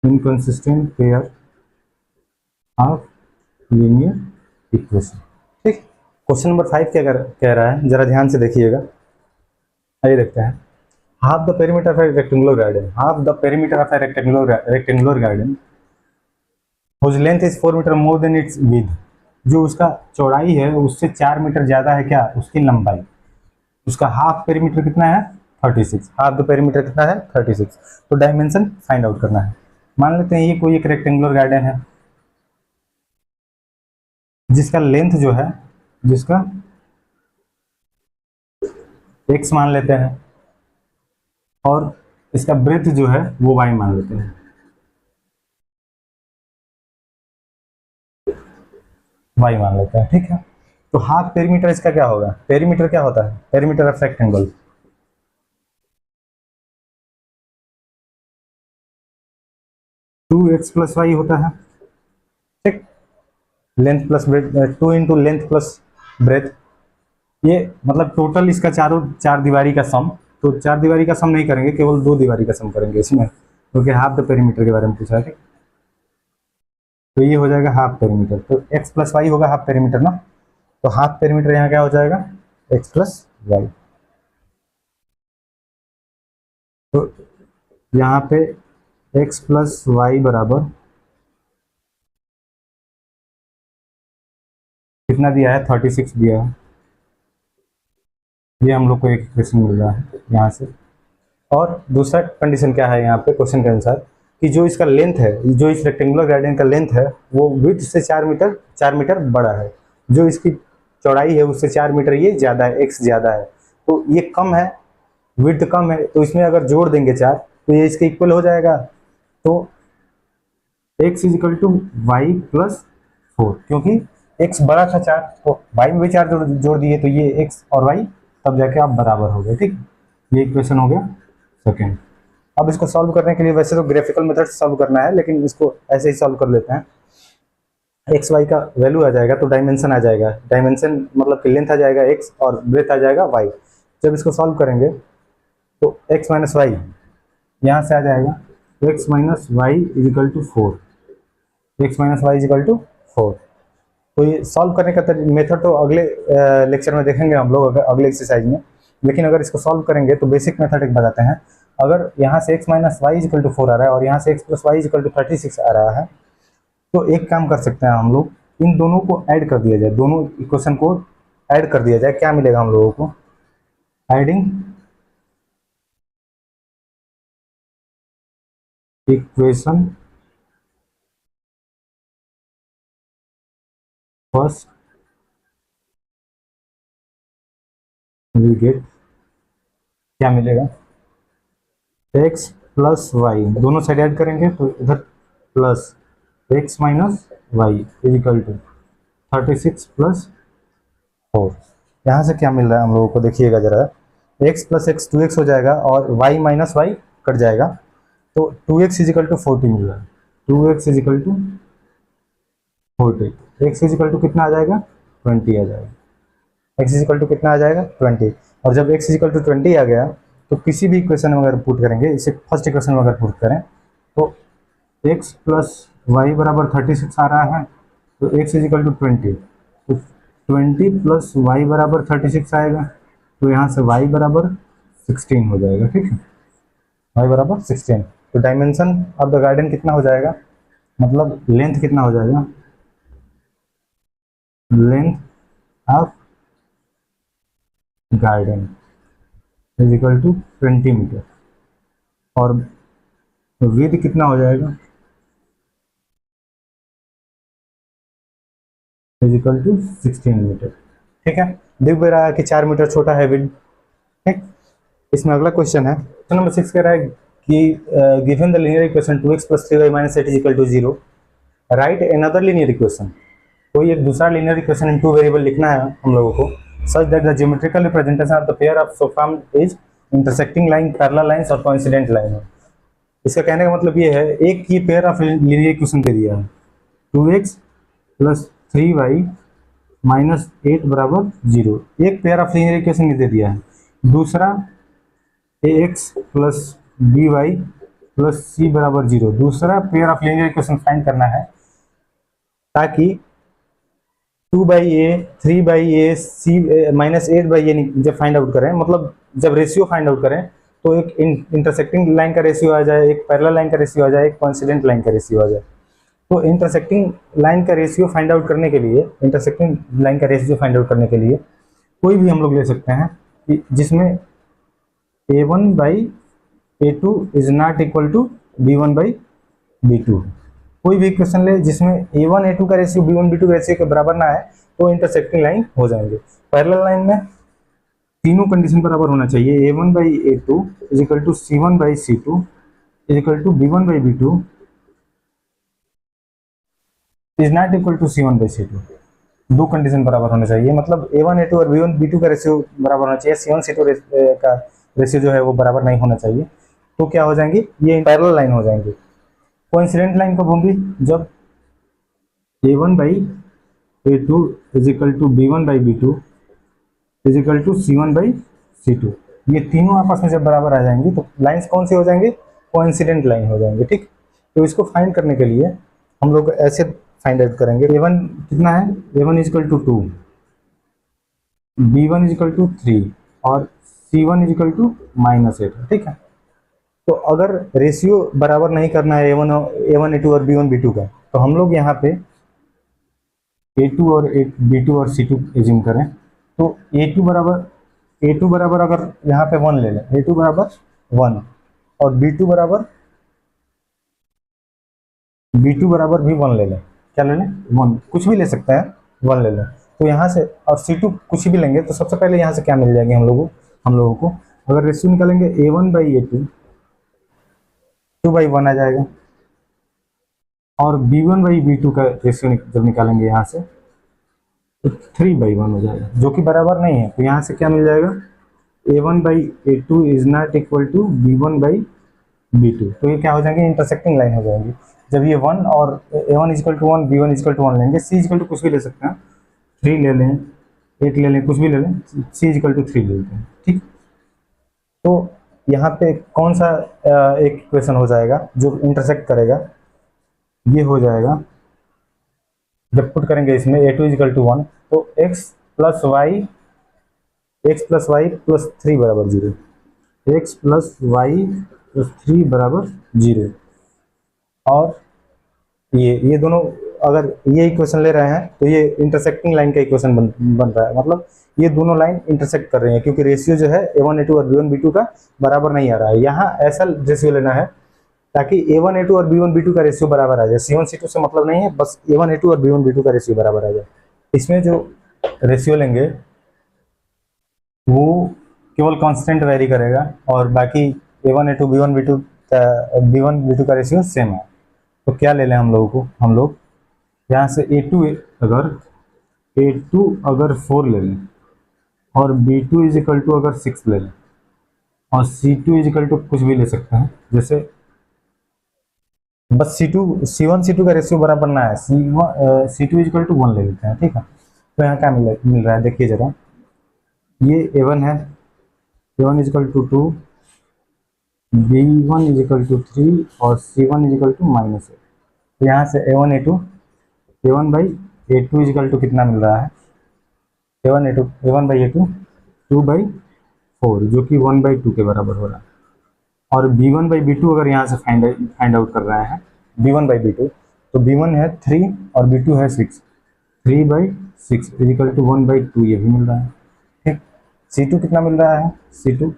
inconsistent pair of linear equation. ठीक। क्वेश्चन नंबर 5 क्या कह रहा है, जरा ध्यान से देखिएगा। आइए देखते हैं। Half the perimeter of a rectangular garden, half the perimeter of a rectangular garden whose length is 4 metre more than its width, जो उसका चौड़ाई है उससे 4 मीटर ज्यादा है क्या, उसकी लंबाई। उसका हाफ पेरीमीटर कितना है, 36। हाफ द पेरीमीटर कितना है, 36। तो डायमेंशन फाइंड आउट करना है। मान लेते हैं ये कोई एक रेक्टेंगुलर गार्डन है जिसका लेंथ जो है, जिसका x मान लेते हैं, और इसका ब्रेथ जो है वो y मान लेते हैं। y मान लेते हैं, ठीक है। तो हाफ पेरीमीटर इसका क्या होगा, पेरीमीटर क्या होता है, perimeter of rectangle 2x + y होता है, ठीक। Length plus breadth, 2 into length plus breadth, ये मतलब टोटल इसका चार दीवारी का सम। तो चार दीवारी का सम नहीं करेंगे, केवल 2 दीवारी का सम करेंगे इसमें, क्योंकि हाफ द पेरीमीटर के बारे में पूछा है, ठीक। तो ये हो जाएगा हाफ पेरीमीटर, तो x + y होगा हाफ पेरीमीटर ना। तो हाफ पेरीमीटर यहाँ क्या हो जाएगा, x + y। तो यहाँ पे x + y बराबर कितना दिया है, 36 दिया है। ये हम लोग को एक इक्वेशन मिल रहा है यहाँ से। और दूसरा कंडीशन क्या है यहाँ पे क्वेश्चन के अनुसार, कि जो इसका लेंथ है, जो इस रेक्टेंगुलर गार्डन का लेंथ है वो विड्थ से 4 मीटर बड़ा है, जो इसकी चौड़ाई है उससे 4 मीटर ये ज़्यादा है, x ज़्यादा है। तो ये कम है विड्थ कम है तो इसमें अगर जोड़ देंगे 4 तो ये इसके इक्वल हो जाएगा। तो x is equal to y plus 4, क्योंकि x बड़ा था 4 तो y में भी 4 जोड़ दिए तो ये x और y तब जाके आप बराबर हो गए। ठीक, ये इक्वेशन हो गया सेकेंड। अब इसको सॉल्व करने के लिए वैसे तो ग्राफिकल मेथड से सॉल्व करना है, लेकिन इसको ऐसे ही सॉल्व कर लेते हैं। एक्स वाई का वैल्यू आ जाएगा तो डायमेंशन आ जाएगा, डायमेंशन मतलब कि लेंथ आ जाएगा x और ब्रेथ आ जाएगा y। जब इसको सॉल्व करेंगे तो x माइनस वाई यहाँ से आ जाएगा, तो x minus y is equal to 4, x minus y is equal to 4। तो ये सॉल्व करने का मेथड तो अगले लेक्चर में देखेंगे हम लोग, अगले एक्सरसाइज में। लेकिन अगर इसको सॉल्व करेंगे तो बेसिक मेथड एक बताते हैं। अगर यहाँ से x minus y is equal to 4 आ रहा है और यहाँ से x plus y is equal to 36 आ रहा है, तो एक काम कर सकते हैं हम लोग, इन दोनों को ऐड कर दिया जाए, दोनों इक्वेशन को ऐड कर दिया जाए। क्या मिलेगा हम लोगों को? Adding equation first we get, क्या मिलेगा? x प्लस वाई, दोनों साइड ऐड करेंगे तो इधर plus x minus y is equal to 36 plus 4। यहाँ से क्या मिल रहा है हम लोगों को? देखिएगा जरा, x प्लस एक्स 2x हो जाएगा और y माइनस वाई कट जाएगा, तो 2x इज इक्वल टू 40 मिल रहा है। 2x is equal to 40, x is equal to कितना आ जाएगा? 20 आ जाएगा। x इज इक्वल टू कितना आ जाएगा? 20। और जब x इज इक्वल टू 20 आ गया तो किसी भी इक्वेशन में अगर पुट करेंगे, इसे फर्स्ट इक्वेशन में अगर पुट करें तो x प्लस वाई बराबर 36 आ रहा है, तो x इज इक्वल टू 20, तो 20 प्लस वाई बराबर 36 आएगा, तो यहाँ से y बराबर 16 हो जाएगा। ठीक है, y बराबर 16। तो डायमेंशन ऑफ द गार्डन कितना हो जाएगा, मतलब लेंथ कितना हो जाएगा? Length of garden is equal to 20 metre, और विड्थ कितना हो जाएगा? Is equal to 16 metre. ठीक है, दिख भी रहा है कि 4 मीटर छोटा है विड्थ। ठीक, इसमें अगला क्वेश्चन है, क्वेश्चन नंबर 6 कह रहा है कि given the linear equation 2x plus 3y minus 8 is equal to 0, right another linear equation. कोई एक दूसरा linear equation in two variable लिखना है हम लोगों को, such that the geometrical representation of the pair of so formed is intersecting line, parallel lines और coincident line है। इसका कहने का मतलब ये है, एक ही पेयर ऑफ लीनियर इक्वेशन दे दिया है, 2x प्लस 3y माइनस 8 बराबर 0, एक पेयर ऑफ लीनियर इक्वेशन दे दिया है। दूसरा ax plus by plus c बराबर 0, दूसरा pair of linear equation find करना है, ताकि 2/a 3/a c minus 8/a जब फाइंड आउट करें, मतलब जब रेशियो फाइंड आउट करें तो एक इंटरसेक्टिंग लाइन का रेशियो आ जाए, एक पैरेलल लाइन का रेशियो आ जाए, एक कोइंसिडेंट लाइन का रेशियो आ जाए। तो इंटरसेक्टिंग लाइन का रेशियो फाइंड आउट करने के लिए, इंटरसेक्टिंग लाइन का रेशियो फाइंड आउट करने के लिए कोई भी हम लोग ले सकते हैं कि जिसमें a1/a2 is not equal to b1/b2। कोई भी इक्वेशन ले जिसमें a1 a2 का रेशियो b1 b2 रेशियो के बराबर ना है तो इंटरसेक्टिंग लाइन हो जाएंगे। पैरेलल लाइन में तीनों कंडीशन बराबर होना चाहिए, a1/a2 is equal to c1/c2 is equal to b1/b2 is not equal to c1/c2। दो कंडीशन बराबर होने चाहिए, मतलब a1 a2 और b1 b2 का रेशियो बराबर होना चाहिए, c1 c2 का रेशियो जो है वो बराबर नहीं होना चाहिए। तो क्या हो जाएंगी? ये पैरेलल लाइन हो जाएंगी। कोइंसिडेंट लाइन कब होंगी? जब a1/a2 is equal to b1/b2 is equal to c1/c2। ये तीनों आपस में जब बराबर आ जाएंगी तो लाइंस कौन सी हो जाएंगी? कोइंसिडेंट लाइन हो जाएंगे। ठीक, तो इसको फाइंड करने के लिए हम लोग ऐसे फाइंड आउट करेंगे, a1 कितना है? a1 is equal to 2, b1 is equal to 3 और c1 इज इक्वल टू -8। ठीक है, तो अगर रेशियो बराबर नहीं करना है a1 a2 और b1 b2 का, तो हम लोग यहाँ पे a2 और b2 और c2 एज्यूम करें, तो a2 बराबर अगर यहाँ पे 1 ले लें, a2 बराबर 1 और b2 बराबर भी 1 ले लें। क्या ले लें? 1, कुछ भी ले सकते हैं, 1 ले लें। तो यहाँ से और c2 कुछ भी लेंगे तो सबसे पहले यहाँ से क्या मिल जाएंगे हम लोगों को? अगर रेशियो निकालेंगे A1/A2 2/1 आ जाएगा, और B1/B2 का रेशियो जब निकालेंगे यहाँ से तो 3/1 हो जाएगा, जो कि बराबर नहीं है। तो यहाँ से क्या मिल जाएगा, A1/A2 is not equal to B1/B2। तो ये क्या हो जाएंगे, इंटरसेक्टिंग लाइन हो जाएंगी। जब ये 1 और A1 equal to 1 B1 equal to 1 लेंगे, C इक्वल टू कुछ भी ले सकते हैं, 3 ले लें, 8 ले लें, कुछ भी ले लें, C इक्वल टू 3 ले लेते हैं, ठीक। तो यहाँ पे कौन सा एक इक्वेशन हो जाएगा जो इंटरसेक्ट करेगा, ये हो जाएगा जब पुट करेंगे इसमें A2 इक्वल टू 1, तो x प्लस वाई प्लस 3 बराबर 0, x प्लस वाई प्लस 3 बराबर 0। और ये दोनों अगर ये इक्वेशन ले रहे हैं तो ये इंटरसेक्टिंग लाइन का इक्वेशन बन रहा है, मतलब ये दोनों लाइन इंटरसेक्ट कर रही हैं, क्योंकि रेशियो जो है A1A2 और B1B2 का बराबर नहीं आ रहा है। यहाँ ऐसा रेशियो लेना है ताकि A1A2 और B1B2 का रेशियो बराबर आ जाए। C1C2 से मतलब नहीं है, बस A1A2 और B1B2 का रेशियो बराबर आ जाए। इसमें जो रेशियो लेंगे वो केवल कांस्टेंट वेरी करेगा, और बाकी A1A2 B1B2 का रेशियो सेम है। तो क्या ले लें हम लोगों को, हम लोग यहाँ से A2 अगर 4 ले लें, और B2 इज इक्वल टू अगर 6 ले लें, और C2 इज इक्वल टू कुछ भी ले सकते हैं, जैसे बस C1 C2 का रेशियो बराबर ना है, C2 इज इक्वल टू 1 ले लेते हैं, ठीक है। तो यहाँ क्या मिल रहा है, देखिए जरा, ये A1 है, A1 is equal to 2, B1 is equal to 3 और C1 इज इक्वल टू -8। तो यहाँ से A1/A2 इज इक्वल टू कितना मिल रहा है, A1/A2 2/4, जो कि 1/2 के बराबर हो रहा है। और B1/B2 अगर यहाँ से फाइंड आउट कर रहे हैं, B1/B2, तो B1 है 3 और B2 है 6, 3/6 इज इक्वल टू 1/2, ये भी मिल रहा है, ठीक। C2 कितना मिल रहा है, C2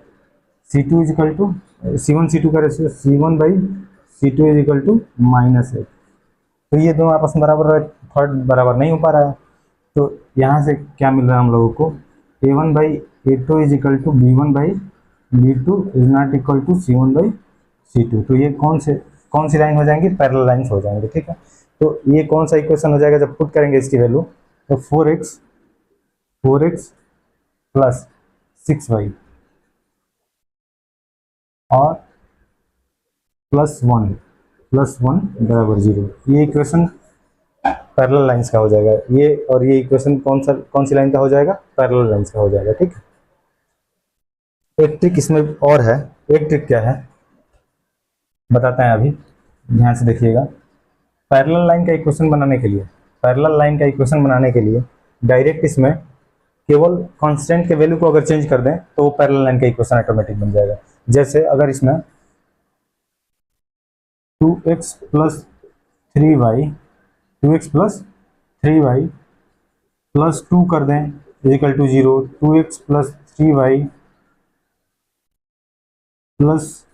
is equal to C1 C2 का ratio C1/C2 is equal to -8। तो ये दोनों आपस में थर्ड बराबर नहीं हो पा रहा है। तो यहाँ से क्या मिल रहा है हम लोगों को, A1/A2 is equal to B1/B2 is not equal to C1/C2। तो ये कौन सी लाइन हो जाएंगी, पैरेलल लाइन्स हो जाएंगे, ठीक है। तो ये कौन सा इक्वेशन हो जाएगा, जब पुट करेंगे इसकी वैल्यू, तो 4x प्लस 6y और प्लस 1 बराबर 0, ये इक्वेशन पैरेलल लाइंस का हो जाएगा। ये और ये इक्वेशन कौन सी लाइन का हो जाएगा, पैरेलल लाइंस का हो जाएगा, ठीक है। एक ट्रिक इसमें और है, एक ट्रिक क्या है बताते हैं, अभी ध्यान से देखिएगा। पैरेलल लाइन का इक्वेशन बनाने के लिए डायरेक्ट इसमें केवल कांस्टेंट के वैल्यू को अगर चेंज कर दें तो वो पैरेलल लाइन का इक्वेशन ऑटोमेटिक बन जाएगा। जैसे अगर इसमें 2x प्लस 3y प्लस 2 कर दें equal to 0, 2x plus 3y plus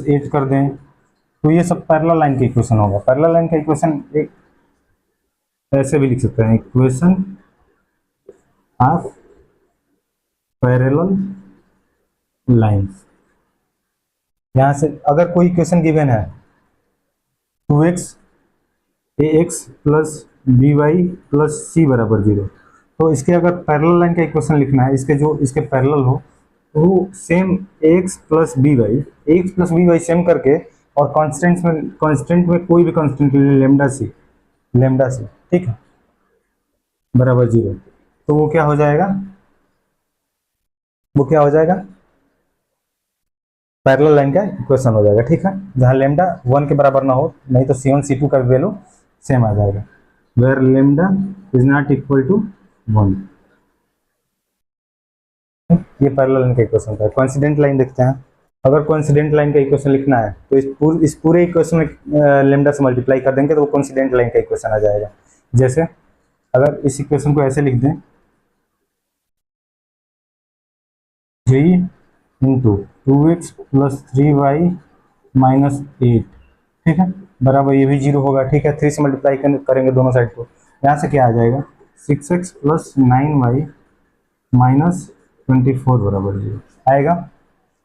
8 कर दें, तो ये सब पैरेलल लाइन का इक्वेशन होगा। पैरेलल लाइन का इक्वेशन एक ऐसे भी लिख सकते हैं, इक्वेशन ऑफ पैरेलल लाइंस। यहाँ से अगर कोई इक्वेशन गिवन है 2x ax plus by plus c बराबर 0, तो इसके अगर पैरेलल लाइन का इक्वेशन लिखना है, इसके पैरेलल हो, तो same ax plus by same करके, और कांस्टेंट में कोई भी कांस्टेंट ले लें, लेमडा सी, ठीक है, बराबर 0, तो वो क्या हो जाएगा, पैरेलल लाइन का इक्वेशन हो जाएगा, ठीक है। जहां लेमडा 1 के बराबर ना हो, नहीं तो C1 C2 का वैल्यू सेम आ जाएगा, where lambda is not equal to 1। ये पैरेलल लाइन का इक्वेशन है। कोइंसिडेंट लाइन देखते हैं। अगर कोइंसिडेंट लाइन का इक्वेशन लिखना है तो इस पूरे इक्वेशन में लेमडा से मल्टीप्लाई कर देंगे तो वो कोइंसिडेंट लाइन का इक्वेशन आ जाएगा। जैसे अगर इस इक्वेशन को ऐसे लिख दें, 3 into 2x plus 3y minus 8, ठीक है, बराबर ये भी 0 होगा, ठीक है। 3 से मल्टीप्लाई करेंगे दोनों साइड को, यहाँ से क्या आ जाएगा, 6x प्लस 9y माइनस 24 बराबर 0 आएगा।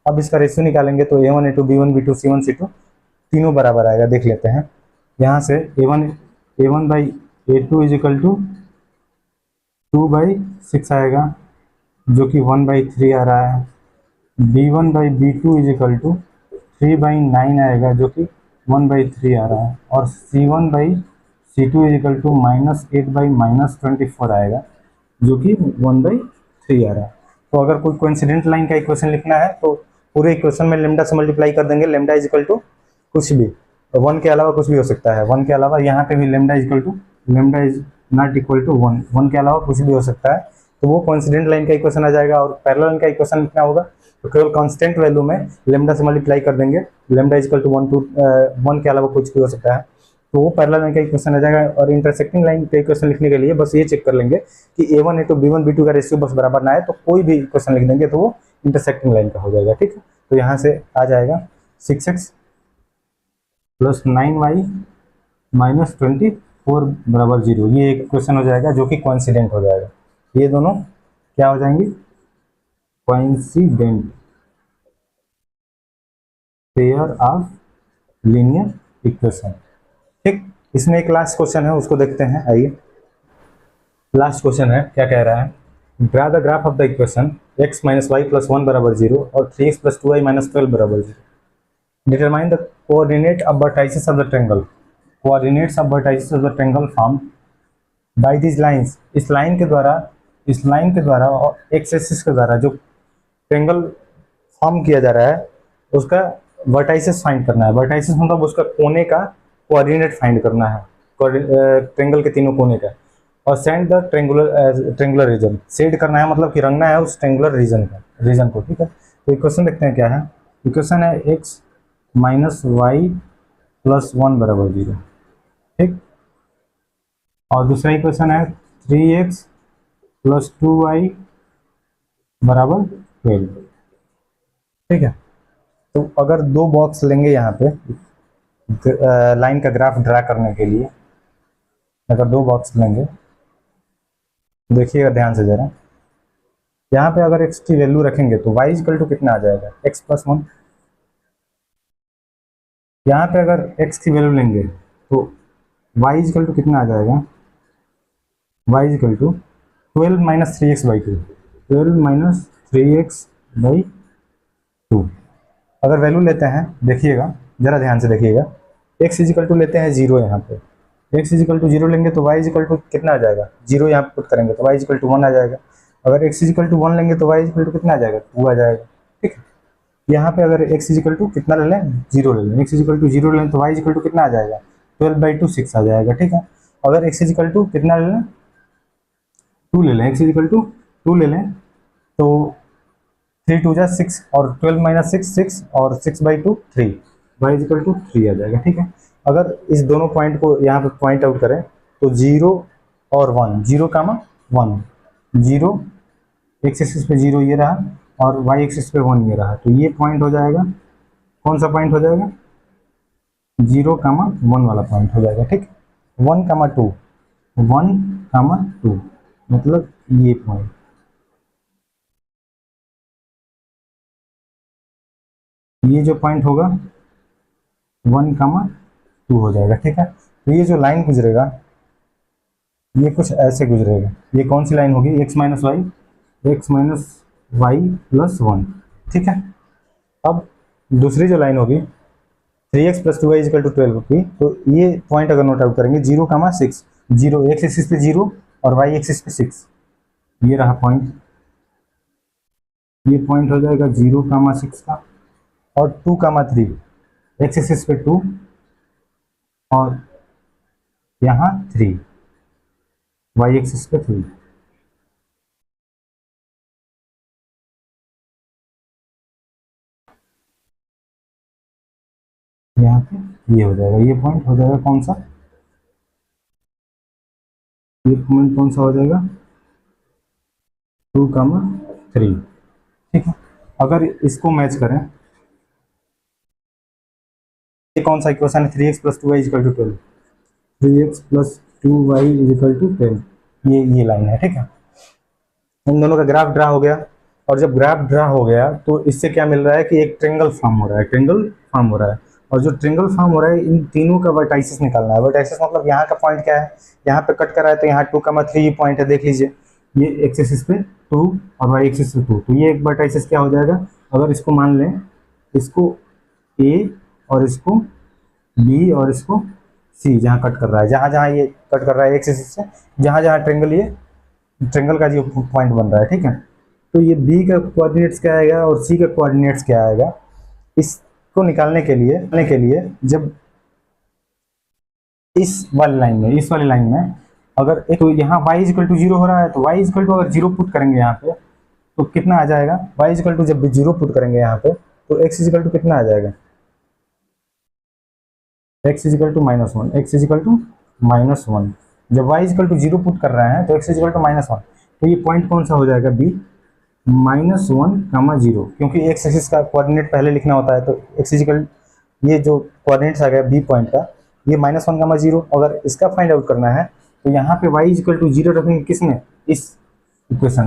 अब इसका रेशियो निकालेंगे तो A1 A2 B1 B2 C1 C2 तीनों बराबर आएगा। देख लेते हैं यहाँ से A1 by A2 is equal to 2/6 आएगा जो कि 1/3 आ रहा है। B1 by B2 is equal to 3/9 आएगा जो कि 1/3 आ रहा है। और C1 by C2 is equal to -8/-24 आएगा जो कि 1/3 आ रहा है। तो अगर कोई कोइंसिडेंट लाइन का इक्वेशन लिखना है तो पूरे इक्वेशन में लेमडा से मल्टीप्लाई कर देंगे। लेमडा इज इक्वल टू कुछ भी, 1 के अलावा कुछ भी हो सकता है। 1 के अलावा यहाँ पे भी lambda is not equal to 1 के अलावा कुछ भी हो सकता है। तो वो कोइंसिडेंट लाइन का इक्वेशन आ जाएगा। और पैरेलल लाइन का इक्वेशन लिखना होगा तो केवल कांस्टेंट वैल्यू में लेमडा से मल्टीप्लाई कर देंगे। लेमडा इज इक्वल टू 1 के अलावा कुछ भी हो सकता है, तो वो पैरेलल लाइन का इक्वेशन आ जाएगा। और इंटरसेक्टिंग लाइन का इक्वेशन लिखने के लिए बस ये चेक कर लेंगे कि A1 A2 B1 B2 का रेशियो बस बराबर ना है, तो कोई भी इक्वेशन लिख देंगे तो वो इंटरसेक्टिंग लाइन का हो जाएगा। ठीक है, तो यहाँ से आ जाएगा 6x प्लस 9y माइनस 24 बराबर 0। ये एक इक्वेशन हो जाएगा जो कि कोइंसिडेंट हो जाएगा। ये दोनों क्या हो जाएंगी, coincident pair of linear equation. ठीक, इसमें एक लास्ट क्वेश्चन है, उसको देखते हैं। आइए, लास्ट क्वेश्चन है, क्या कह रहा है, draw the graph of the equation x minus y plus 1 बराबर 0 और 3x प्लस 2y माइनस 12 बराबर 0। Determine the coordinate of vertices of the triangle. Coordinates of vertices of the triangle form by this lines. इस line के द्वारा और x axis के द्वारा जो ट्रायंगल फॉर्म किया जा रहा है उसका वर्टाइसेस फाइंड करना है। वर्टाइसेस मतलब उसका कोने का कोऑर्डिनेट फाइंड करना है, ट्रायंगल के तीनों कोने का। और shade the triangular region, shade करना है मतलब कि रंगना है उस ट्रायंगुलर रीजन को। ठीक है, तो इक्वेशन देखते हैं क्या है। इक्वेशन है x माइनस वाई प्लस 1 बराबर 0। ठीक, और दूसरा इक्वेशन है 3x प्लस 2y बराबर 12। ठीक है, तो अगर दो बॉक्स लेंगे यहाँ पे लाइन का ग्राफ ड्रा करने के लिए, अगर दो बॉक्स लेंगे, देखिएगा ध्यान से जरा। यहाँ पे अगर x की वैल्यू रखेंगे तो y इक्वल टू कितना आ जाएगा, x प्लस 1। यहाँ पे अगर x की वैल्यू लेंगे तो y इक्वल टू कितना आ जाएगा, y equal to 12 minus 3x by 2, 12 minus 3x by 2। अगर वैल्यू लेते हैं, देखिएगा जरा ध्यान से देखिएगा, x इक्वल टू लेते हैं 0। यहाँ पे x इक्वल टू 0 लेंगे तो y इक्वल टू कितना आ जाएगा, 0 यहाँ पे पुट करेंगे तो y इक्वल टू 1 आ जाएगा। अगर x इक्वल टू 1 लेंगे तो y इक्वल टू कितना आ जाएगा, 2 आ जाएगा। ठीक है, यहाँ पे अगर x इक्वल टू कितना ले लें, 0 ले लें, x इक्वल टू 0 लें तो y इक्वल टू कितना आ जाएगा, 12/2 6 आ जाएगा। ठीक है, अगर x इक्वल टू कितना ले लें, 2 ले लें, x इक्वल टू 2 ले लें तो 3 2 जा 6 और 12 माइनस 6 6 और 6/2 3, y इक्वल टू 3 आ जाएगा। ठीक है, अगर इस दोनों पॉइंट को यहाँ पे पॉइंट आउट करें तो 0 और 1, 0 कामा 1, 0 एक्स एक्सिस पे 0 ये रहा और y एक्सिस पे 1 ये रहा, तो ये पॉइंट हो जाएगा, कौन सा पॉइंट हो जाएगा, 0 कामा 1 वाला पॉइंट हो जाएगा। ठीक, 1 कामा 2, 1 कामा 2 मतलब ये पॉइंट। ये जो पॉइंट होगा 1 कामा 2 हो जाएगा। ठीक है, तो ये जो लाइन गुजरेगा ये कुछ ऐसे गुजरेगा। ये कौन सी लाइन होगी, x माइनस वाई प्लस 1। ठीक है, अब दूसरी जो लाइन होगी 3x plus 2y equal to 12 की, तो ये पॉइंट अगर नोट आउट करेंगे 0 कामा 6, 0 x एक्सिस पे 0 और y एक्सिस पे 6, ये रहा पॉइंट। ये पॉइंट हो जाएगा 0 कामा 6 का और 2 कामा 3, x एक्सिस पे 2 और यहाँ 3, y एक्सिस पे 3। यहाँ पे ये हो जाएगा, ये पॉइंट हो जाएगा कौन सा, ये पॉइंट कौन सा हो जाएगा, 2 कामा 3। ठीक है, अगर इसको मैच करें, ये कौन सा इक्वेशन है, 3x plus 2y equal to 12, 3x plus 2y equal to 10, ये लाइन है। ठीक है, इन दोनों का ग्राफ ड्रा हो गया। और जब ग्राफ ड्रा हो गया तो इससे क्या मिल रहा है कि एक ट्रेंगल फॉर्म हो रहा है, ट्रेंगल फॉर्म हो रहा है। और जो ट्रेंगल फॉर्म हो रहा है, इन तीनों का वर्टाइसिस निकालना है। वर्टाइसिस मतलब यहाँ का पॉइंट क्या है, यहाँ पे कट कर रहा है तो यहाँ 2,3 पॉइंट है, देख लीजिए ये एक्स एक्सिस पे 2 और वाई एक्सिस पे 2, तो ये एक वर्टाइसिस क्या हो जाएगा, अगर इसको मान लें, इसको ए और इसको बी और इसको सी, जहाँ कट कर रहा है, जहाँ जहाँ ये कट कर रहा है एक्स एक्सिस से, जहाँ जहाँ ट्रेंगल, ये ट्रेंगल का जो पॉइंट बन रहा है, ठीक है। तो ये बी का कोऑर्डिनेट्स क्या आएगा और सी का कोऑर्डिनेट्स क्या आएगा, इसको निकालने के लिए जब इस वाली लाइन में अगर एक, तो यहाँ y इक्वल टू 0 हो रहा है, तो y इक्वल टू अगर 0 पुट करेंगे यहाँ पे तो कितना आ जाएगा, y इक्वल टू जब भी 0 पुट करेंगे यहाँ पे तो x इक्वल टू कितना आ जाएगा, x equal to -1, x equal to -1। जब y इक्वल टू 0 पुट कर रहे हैं तो x इक्वल टू -1, तो ये पॉइंट कौन सा हो जाएगा, b -1, 0, क्योंकि x एक्सिस का कोऑर्डिनेट पहले लिखना होता है, तो x इक्वल, ये जो कोऑर्डिनेट्स आ गया b पॉइंट का, ये -1, 0। अगर इसका फाइंड आउट करना है तो यहाँ पे y इक्वल टू 0 रखेंगे, किसमें, इस इक्वेशन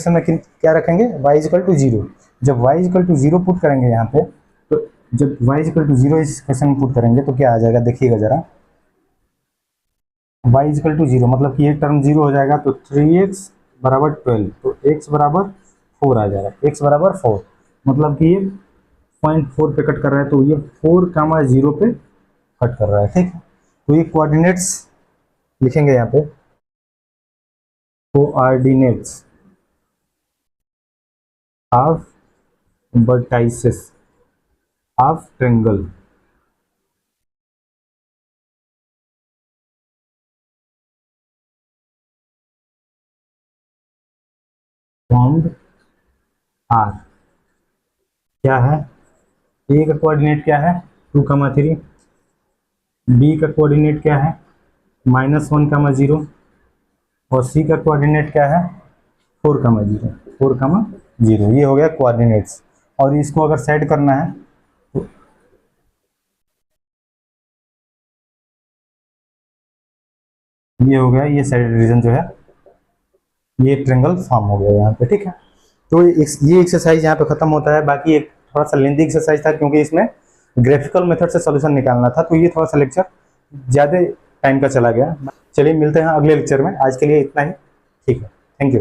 में, क्या रखेंगे, y इक्वल टू 0। जब y इक्वल टू 0 पुट करेंगे यहाँ पे, तो जब y इक्वल टू 0 इस इक्वेशन में पुट करेंगे तो क्या आ जाएगा, देखिएगा जरा, y इक्वल टू 0 मतलब कि ये टर्म 0 हो जाएगा, तो 3x बराबर 12, तो x बराबर 4 आ जाएगा, x बराबर 4, मतलब कि ये 0.4 पे कट कर रहा है, तो ये 4,0 पे कट कर रहा है, ठीक है। तो ये कोऑर्डिनेट्स लिखेंगे यहाँ पे, coordinates of vertices of triangle formed are. क्या है, ए का कोऑर्डिनेट क्या है 2,3, बी का कोऑर्डिनेट क्या है -1,0 और सी का कोऑर्डिनेट क्या है 4,0, ये हो गया कोऑर्डिनेट्स। और इसको अगर सेट करना है तो ये हो गया, ये साइड रीजन जो है ये ट्रेंगल फॉर्म हो गया यहाँ पे, ठीक है। तो ये एक्सरसाइज यहाँ पे खत्म होता है। बाकी एक थोड़ा सा लेंथी एक्सरसाइज था क्योंकि इसमें ग्राफिकल मेथड से सॉल्यूशन निकालना था, तो ये थोड़ा सा लेक्चर ज़्यादा टाइम का चला गया। चलिए मिलते हैं अगले लेक्चर में, आज के लिए इतना ही, ठीक है, थैंक यू।